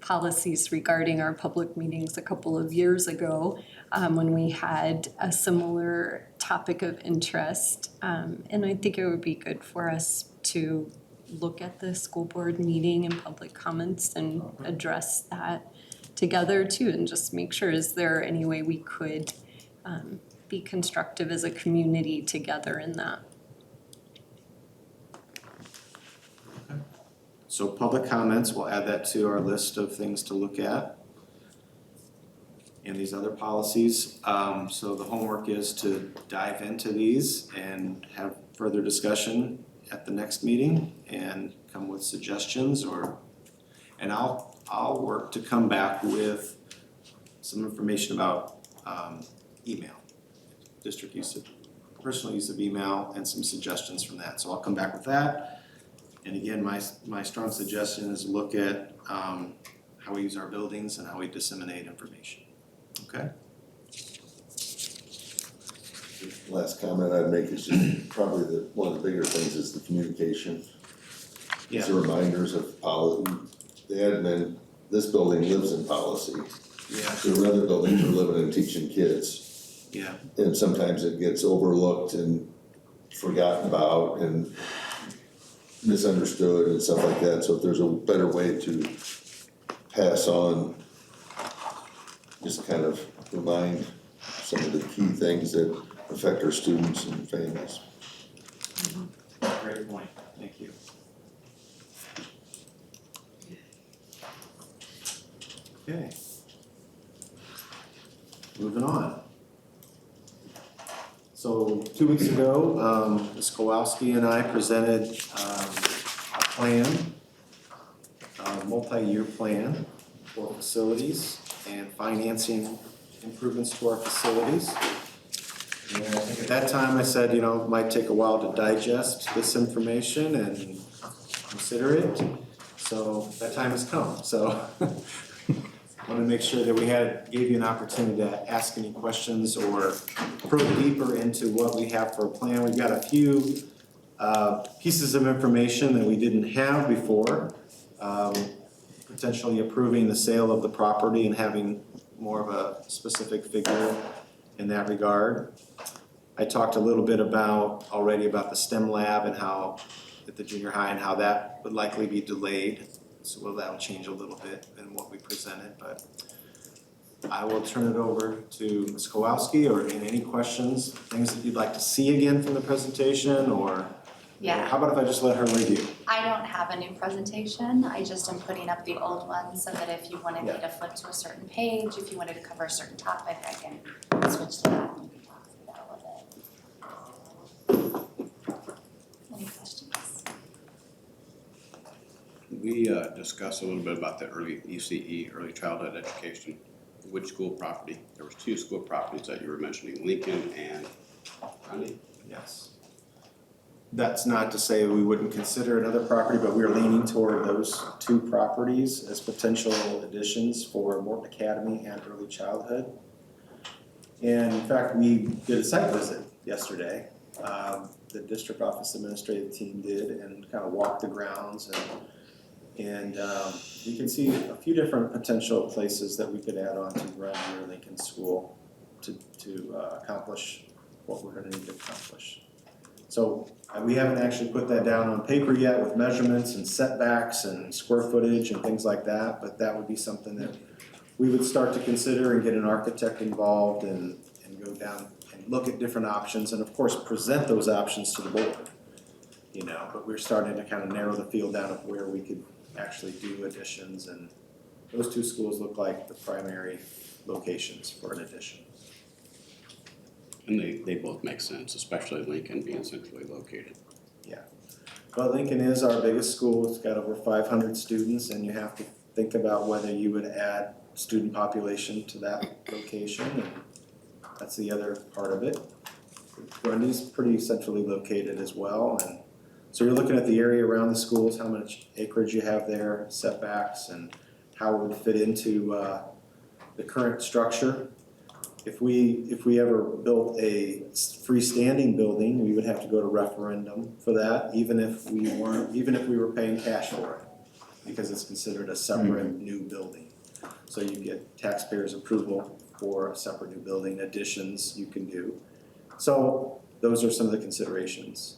policies regarding our public meetings a couple of years ago when we had a similar topic of interest. And I think it would be good for us to look at the school board meeting and public comments and address that together too, and just make sure, is there any way we could be constructive as a community together in that? So public comments, we'll add that to our list of things to look at. And these other policies, so the homework is to dive into these and have further discussion at the next meeting and come with suggestions, and I'll work to come back with some information about email, district use of, personal use of email, and some suggestions from that. So I'll come back with that. And again, my strong suggestion is look at how we use our buildings and how we disseminate information. Okay? Last comment I'd make is just probably one of the bigger things is the communication. Yeah. These are reminders of policy. The admin, this building lives in policy. Yeah. The other buildings are living and teaching kids. Yeah. And sometimes it gets overlooked and forgotten about and misunderstood and stuff like that. So if there's a better way to pass on, just kind of remind some of the key things that affect our students and families. Great point, thank you. Okay. Moving on. So 2 weeks ago, Ms. Kowalski and I presented a plan, a multi-year plan for facilities and financing improvements to our facilities. And I think at that time I said, it might take a while to digest this information and consider it. So that time has come. So Want to make sure that gave you an opportunity to ask any questions or probe deeper into what we have for a plan. We've got a few pieces of information that we didn't have before. Potentially approving the sale of the property and having more of a specific figure in that regard. I talked a little bit already about the STEM lab and how at the junior high and how that would likely be delayed. So that will change a little bit in what we presented, but I will turn it over to Ms. Kowalski or any questions, things that you'd like to see again from the presentation or how about if I just let her review? I don't have a new presentation. I just am putting up the old one so that if you wanted me to flip to a certain page, if you wanted to cover a certain topic, I can switch to that and we can talk through that a little bit. Any questions? We discussed a little bit about the early ECE, early childhood education. Which school property? There was 2 school properties that you were mentioning, Lincoln and Grundy. Yes. That's not to say we wouldn't consider another property, but we are leaning toward those 2 properties as potential additions for Morton Academy and early childhood. And in fact, we did a site visit yesterday. The district office administrative team did and kind of walked the grounds and you can see a few different potential places that we could add on to Grundy or Lincoln School to accomplish what we're going to need to accomplish. So we haven't actually put that down on paper yet with measurements and setbacks and square footage and things like that, but that would be something that we would start to consider and get an architect involved and go down and look at different options and of course present those options to the board. But we're starting to kind of narrow the field down of where we could actually do additions, and those 2 schools look like the primary locations for an addition. And they both make sense, especially Lincoln being centrally located. Yeah, but Lincoln is our biggest school. It's got over 500 students, and you have to think about whether you would add student population to that location, and that's the other part of it. Grundy's pretty centrally located as well, and so you're looking at the area around the schools, how much acreage you have there, setbacks, and how it would fit into the current structure. If we ever built a freestanding building, we would have to go to referendum for that, even if we were paying cash for it, because it's considered a separate new building. So you get taxpayers' approval for a separate new building, additions you can do. So those are some of the considerations.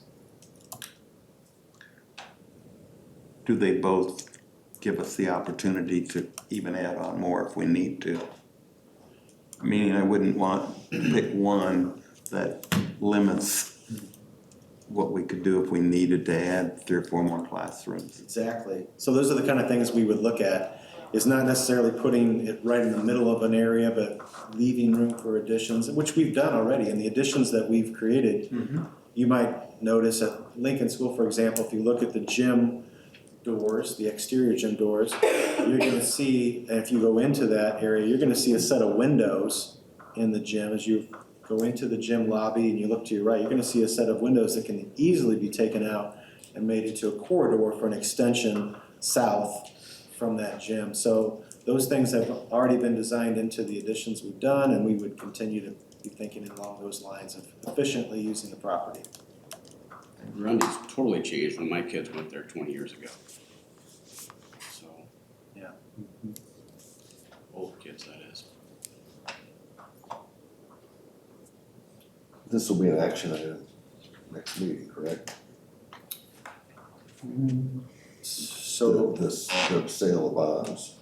Do they both give us the opportunity to even add on more if we need to? Meaning I wouldn't want to pick one that limits what we could do if we needed to add 3 or 4 more classrooms. Exactly. So those are the kind of things we would look at, is not necessarily putting it right in the middle of an area, but leaving room for additions, which we've done already. And the additions that we've created, you might notice at Lincoln School, for example, if you look at the gym doors, the exterior gym doors, you're going to see, and if you go into that area, you're going to see a set of windows in the gym. As you go into the gym lobby and you look to your right, you're going to see a set of windows that can easily be taken out and made into a corridor for an extension south from that gym. So those things have already been designed into the additions we've done, and we would continue to be thinking along those lines of efficiently using the property. Grundy's totally changed when my kids went there 20 years ago. So, yeah. Old kids, that is. This will be an action item next meeting, correct? So the sale of bonds.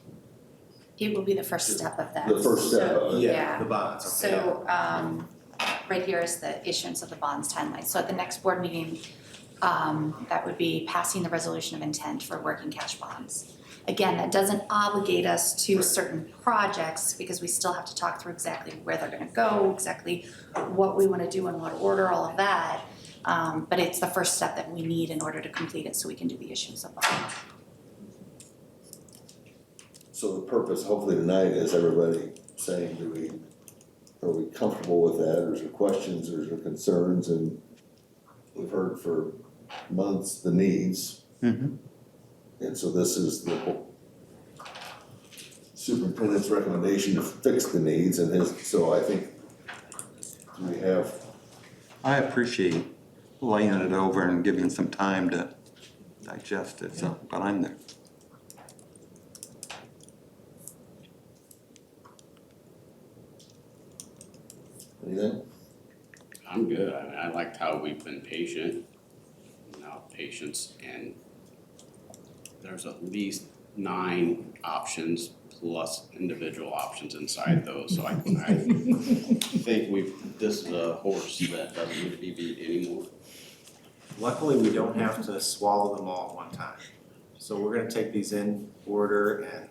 It will be the first step of that. The first step of it. Yeah, the bonds. Okay. So, right here is the issuance of the bonds timeline. So at the next board meeting, that would be passing the resolution of intent for working cash bonds. Again, that doesn't obligate us to certain projects because we still have to talk through exactly where they're gonna go, exactly what we wanna do in what order, all of that. But it's the first step that we need in order to complete it so we can do the issuance of bonds. So the purpose, hopefully tonight, is everybody saying, are we comfortable with that, or is there questions, or is there concerns, and we've heard for months the needs. And so this is superintendent's recommendation to fix the needs and so I think we have. I appreciate laying it over and giving some time to digest it, so, but I'm there. Anything? I'm good. I liked how we've been patient, now patience, and there's at least 9 options plus individual options inside those, so I think this is a horse that doesn't need to be beat anymore. Luckily, we don't have to swallow them all at one time. So we're gonna take these in order, and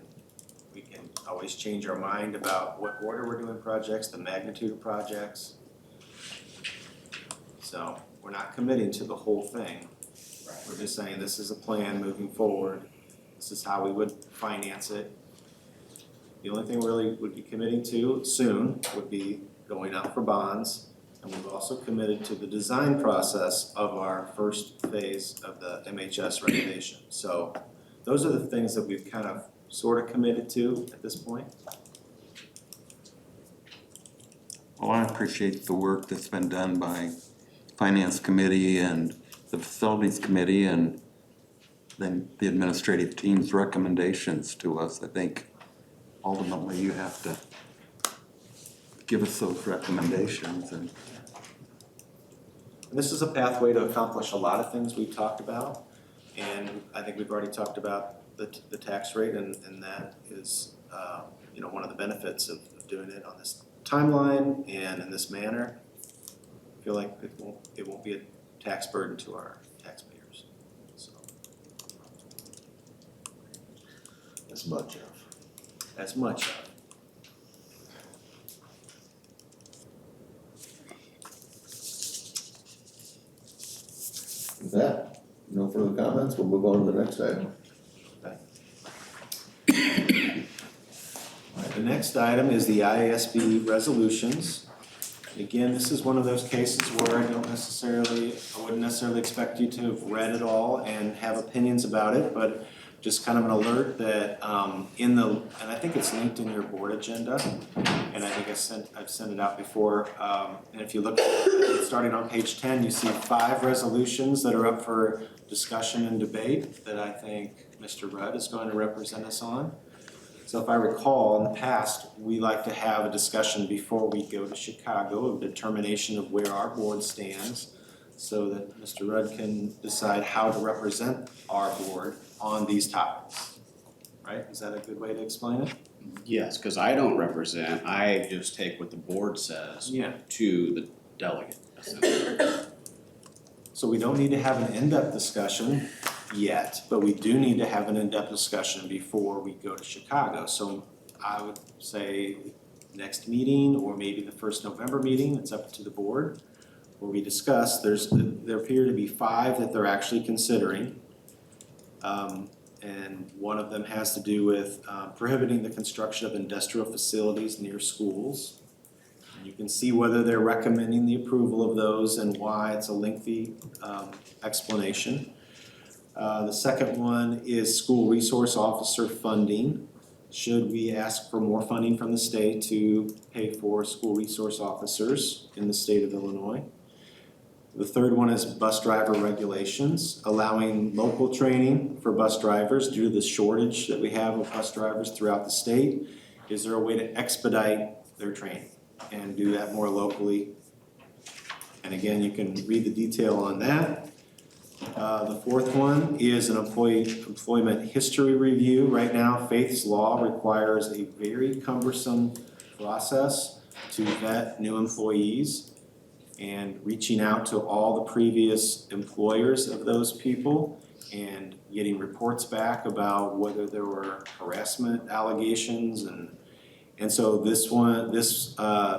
we can always change our mind about what order we're doing projects, the magnitude of projects. So we're not committing to the whole thing. We're just saying this is a plan moving forward. This is how we would finance it. The only thing we really would be committing to soon would be going out for bonds. And we've also committed to the design process of our first phase of the MHS renovation. So those are the things that we've kind of sort of committed to at this point. Well, I appreciate the work that's been done by Finance Committee and the Facilities Committee and then the administrative team's recommendations to us. I think ultimately you have to give us those recommendations and this is a pathway to accomplish a lot of things we've talked about. And I think we've already talked about the tax rate and that is, you know, one of the benefits of doing it on this timeline and in this manner. I feel like it won't be a tax burden to our taxpayers, so. As much of. As much of. With that, no further comments, we'll move on to the next item. All right, the next item is the IASB resolutions. Again, this is one of those cases where I wouldn't necessarily expect you to have read it all and have opinions about it, but just kind of an alert that and I think it's linked in your board agenda, and I think I've sent it out before. And if you look, starting on page 10, you see 5 resolutions that are up for discussion and debate that I think Mr. Rudd is going to represent us on. So if I recall, in the past, we like to have a discussion before we go to Chicago, a determination of where our board stands, so that Mr. Rudd can decide how to represent our board on these topics. Right? Is that a good way to explain it? Yes, because I don't represent, I just take what the board says to the delegate, essentially. So we don't need to have an in-depth discussion yet, but we do need to have an in-depth discussion before we go to Chicago. So I would say next meeting or maybe the first November meeting, it's up to the board, where we discuss, there appear to be 5 that they're actually considering. And one of them has to do with prohibiting the construction of industrial facilities near schools. And you can see whether they're recommending the approval of those and why. It's a lengthy explanation. The second one is school resource officer funding. Should we ask for more funding from the state to pay for school resource officers in the state of Illinois? The third one is bus driver regulations, allowing local training for bus drivers due to the shortage that we have of bus drivers throughout the state. Is there a way to expedite their training and do that more locally? And again, you can read the detail on that. The fourth one is an employment history review. Right now, Faith's Law requires a very cumbersome process to vet new employees and reaching out to all the previous employers of those people and getting reports back about whether there were harassment allegations and so this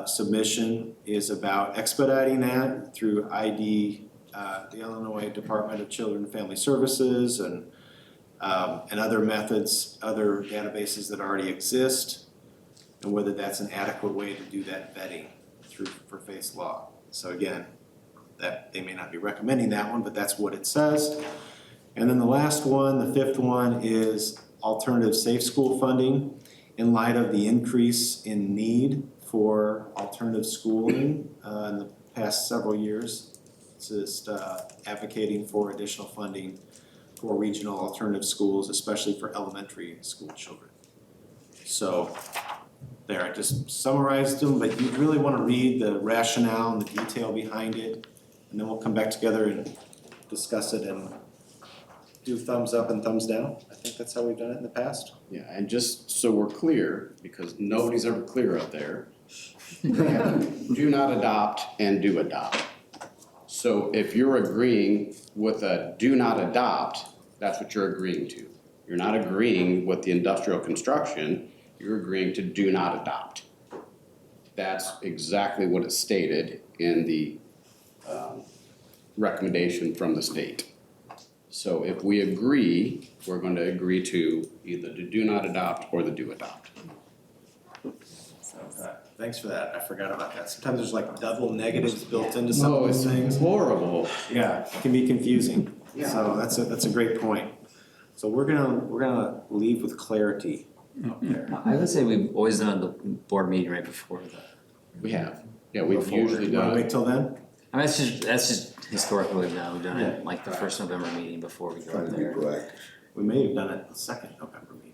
submission is about expediting that through the Illinois Department of Children and Family Services and other methods, other databases that already exist, and whether that's an adequate way to do that vetting for Faith's Law. So again, that they may not be recommending that one, but that's what it says. And then the last one, the fifth one, is alternative safe school funding. in light of the increase in need for alternative schooling in the past several years. Just advocating for additional funding for regional alternative schools, especially for elementary school children. So there, I just summarized them, but you really want to read the rationale and the detail behind it, and then we'll come back together and discuss it and do thumbs up and thumbs down. I think that's how we've done it in the past. Yeah, and just so we're clear, because nobody's ever clear out there, do not adopt and do adopt. So if you're agreeing with a do not adopt, that's what you're agreeing to. You're not agreeing with the industrial construction, you're agreeing to do not adopt. That's exactly what is stated in the recommendation from the state. So if we agree, we're going to agree to either the do not adopt or the do adopt. Thanks for that. I forgot about that. Sometimes there's like double negatives built into some of those things. Horrible. Yeah, it can be confusing. Yeah. So that's a great point. So we're gonna leave with clarity up there. I would say we've always done the board meeting right before the. We have. Yeah, we've Before. usually You wanna done wait it. till then? I mean, that's just historically we've done. We've done it like the first November meeting before we go Trying up to be there. proactive. We may have done it the second November meeting.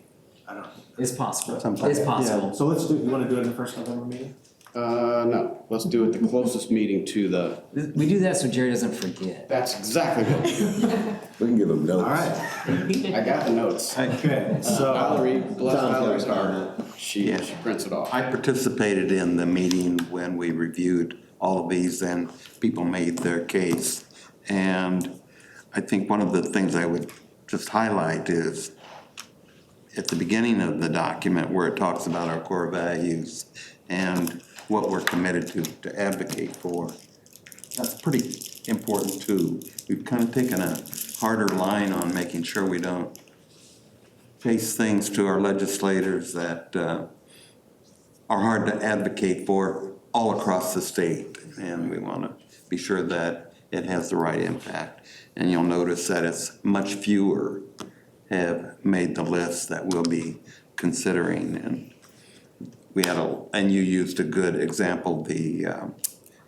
I don't know. It's possible. Sometimes. It's possible. Yeah. So let's do, you wanna do it in the first November meeting? No, let's do it the closest meeting to the, We do that so Jerry doesn't forget. that's exactly what we do. We can give them notes. All right. I got the notes. Okay, so. Valerie, bless Tom's got Valerie's a heart, comment. she prints it off. I participated in the meeting when we reviewed all of these and people made their case. And I think one of the things I would just highlight is at the beginning of the document where it talks about our core values and what we're committed to advocate for. That's pretty important too. We've kind of taken a harder line on making sure we don't face things to our legislators that are hard to advocate for all across the state. And we want to be sure that it has the right impact. And you'll notice that it's much fewer have made the list that we'll be considering. And we had and you used a good example, the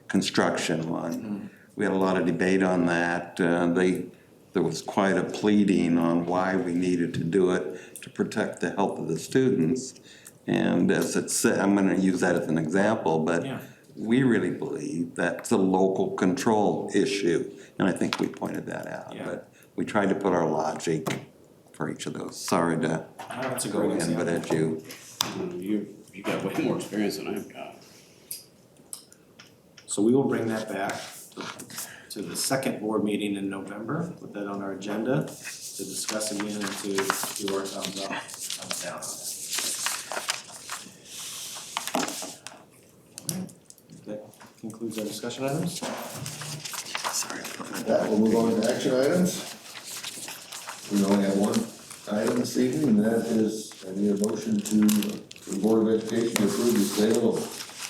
construction one. We had a lot of debate on that. There was quite a pleading on why we needed to do it to protect the health of the students. And as it said, I'm gonna use that as an example, but we really believe that's a local control issue. And I think we pointed that out, but we tried to put our logic for each of those. Sorry to That's a go great in, but example. as You got way more experience than I've got. So we will bring that back to the second board meeting in November, put that on our agenda to discuss again and to do our thumbs up, thumbs down on that. That concludes our discussion items. Sorry. That, we'll move on to action items. We only have one item this evening, and that is, I need a motion to the Board of Education to approve the sale of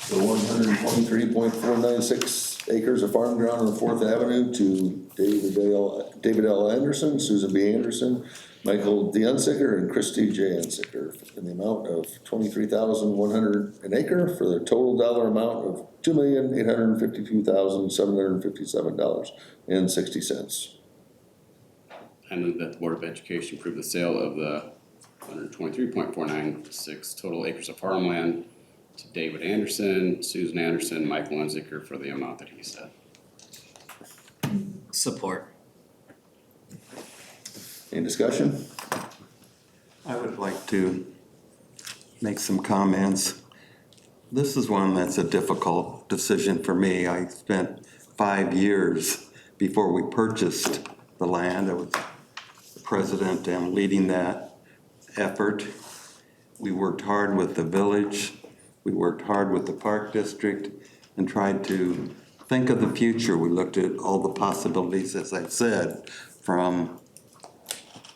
the 123.496 acres of farm ground on Fourth Avenue to David L. Anderson, Susan B. Anderson, Michael D. Unsicker, and Christy J. Unsicker in the amount of $23,100 an acre for the total dollar amount of $2,852,757.60. I move that the Board of Education approve the sale of the 123.496 total acres of farmland to David Anderson, Susan Anderson, Michael Unzicker for the amount that he said. Support. Any discussion? I would like to make some comments. This is one that's a difficult decision for me. I spent 5 years before we purchased the land. I was the president and leading that effort. We worked hard with the village. We worked hard with the park district and tried to think of the future. We looked at all the possibilities, as I said, from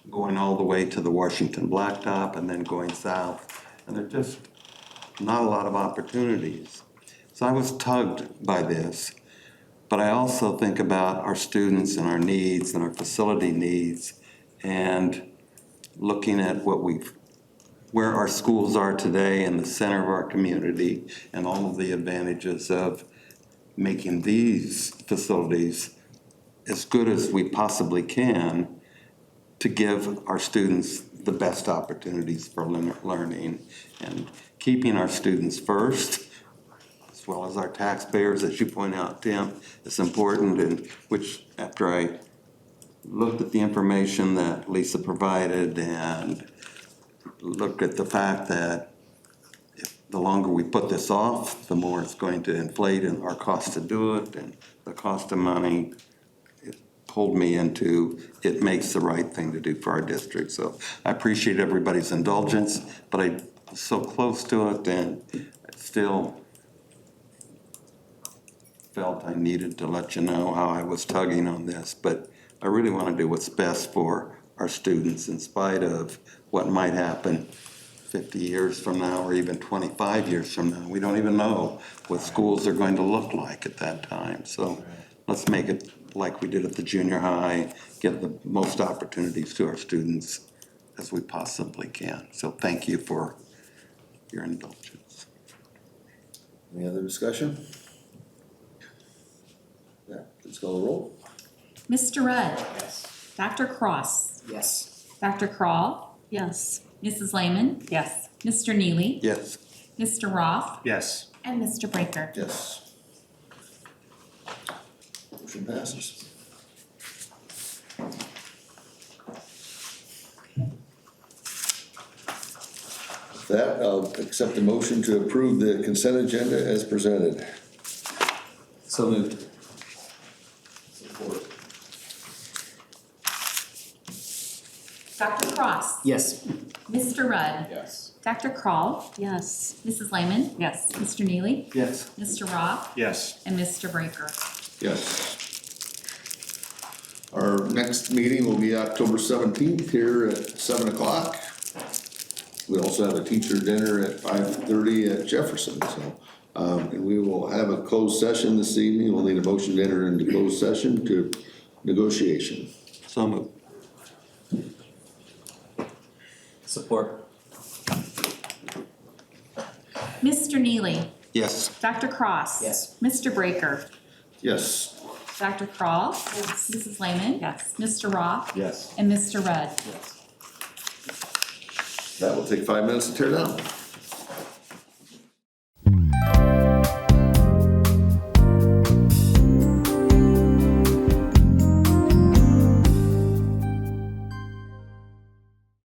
going all the way to the Washington Blacktop and then going south. And there are just not a lot of opportunities. So I was tugged by this. But I also think about our students and our needs and our facility needs and looking at what we've where our schools are today in the center of our community and all of the advantages of making these facilities as good as we possibly can to give our students the best opportunities for learning and keeping our students first, as well as our taxpayers, as you point out, Tim, is important, and which after I looked at the information that Lisa provided and looked at the fact that the longer we put this off, the more it's going to inflate in our cost to do it and the cost of money. It pulled me into, it makes the right thing to do for our district. So I appreciate everybody's indulgence, but I was so close to it and I still felt I needed to let you know how I was tugging on this. But I really want to do what's best for our students in spite of what might happen 50 years from now or even 25 years from now. We don't even know what schools are going to look like at that time. So let's make it like we did at the junior high, get the most opportunities to our students as we possibly can. So thank you for your indulgence. Any other discussion? Yeah, please call the roll. Mr. Rudd? Yes. Dr. Cross? Yes. Dr. Crawl? Yes. Mrs. Lehman? Yes. Mr. Neely? Yes. Mr. Roth? Yes. And Mr. Breaker? Yes. Motion passes. With that, I'll accept the motion to approve the consent agenda as presented. So moved. Dr. Cross? Yes. Mr. Rudd? Yes. Dr. Crawl? Yes. Mrs. Lehman? Yes. Mr. Neely? Yes. Mr. Roth? Yes. And Mr. Breaker? Yes. Our next meeting will be October 17th here at 7 o'clock. We also have a teacher dinner at 5:30 at Jefferson, so. And we will have a closed session this evening. We'll need a motion to enter into closed session to negotiation. So moved. Support. Mr. Neely? Yes. Dr. Cross? Yes. Mr. Breaker? Yes. Dr. Crawl? Yes. Mrs. Lehman? Yes. Mr. Roth? Yes. And Mr. Rudd? That will take 5 minutes to tear down.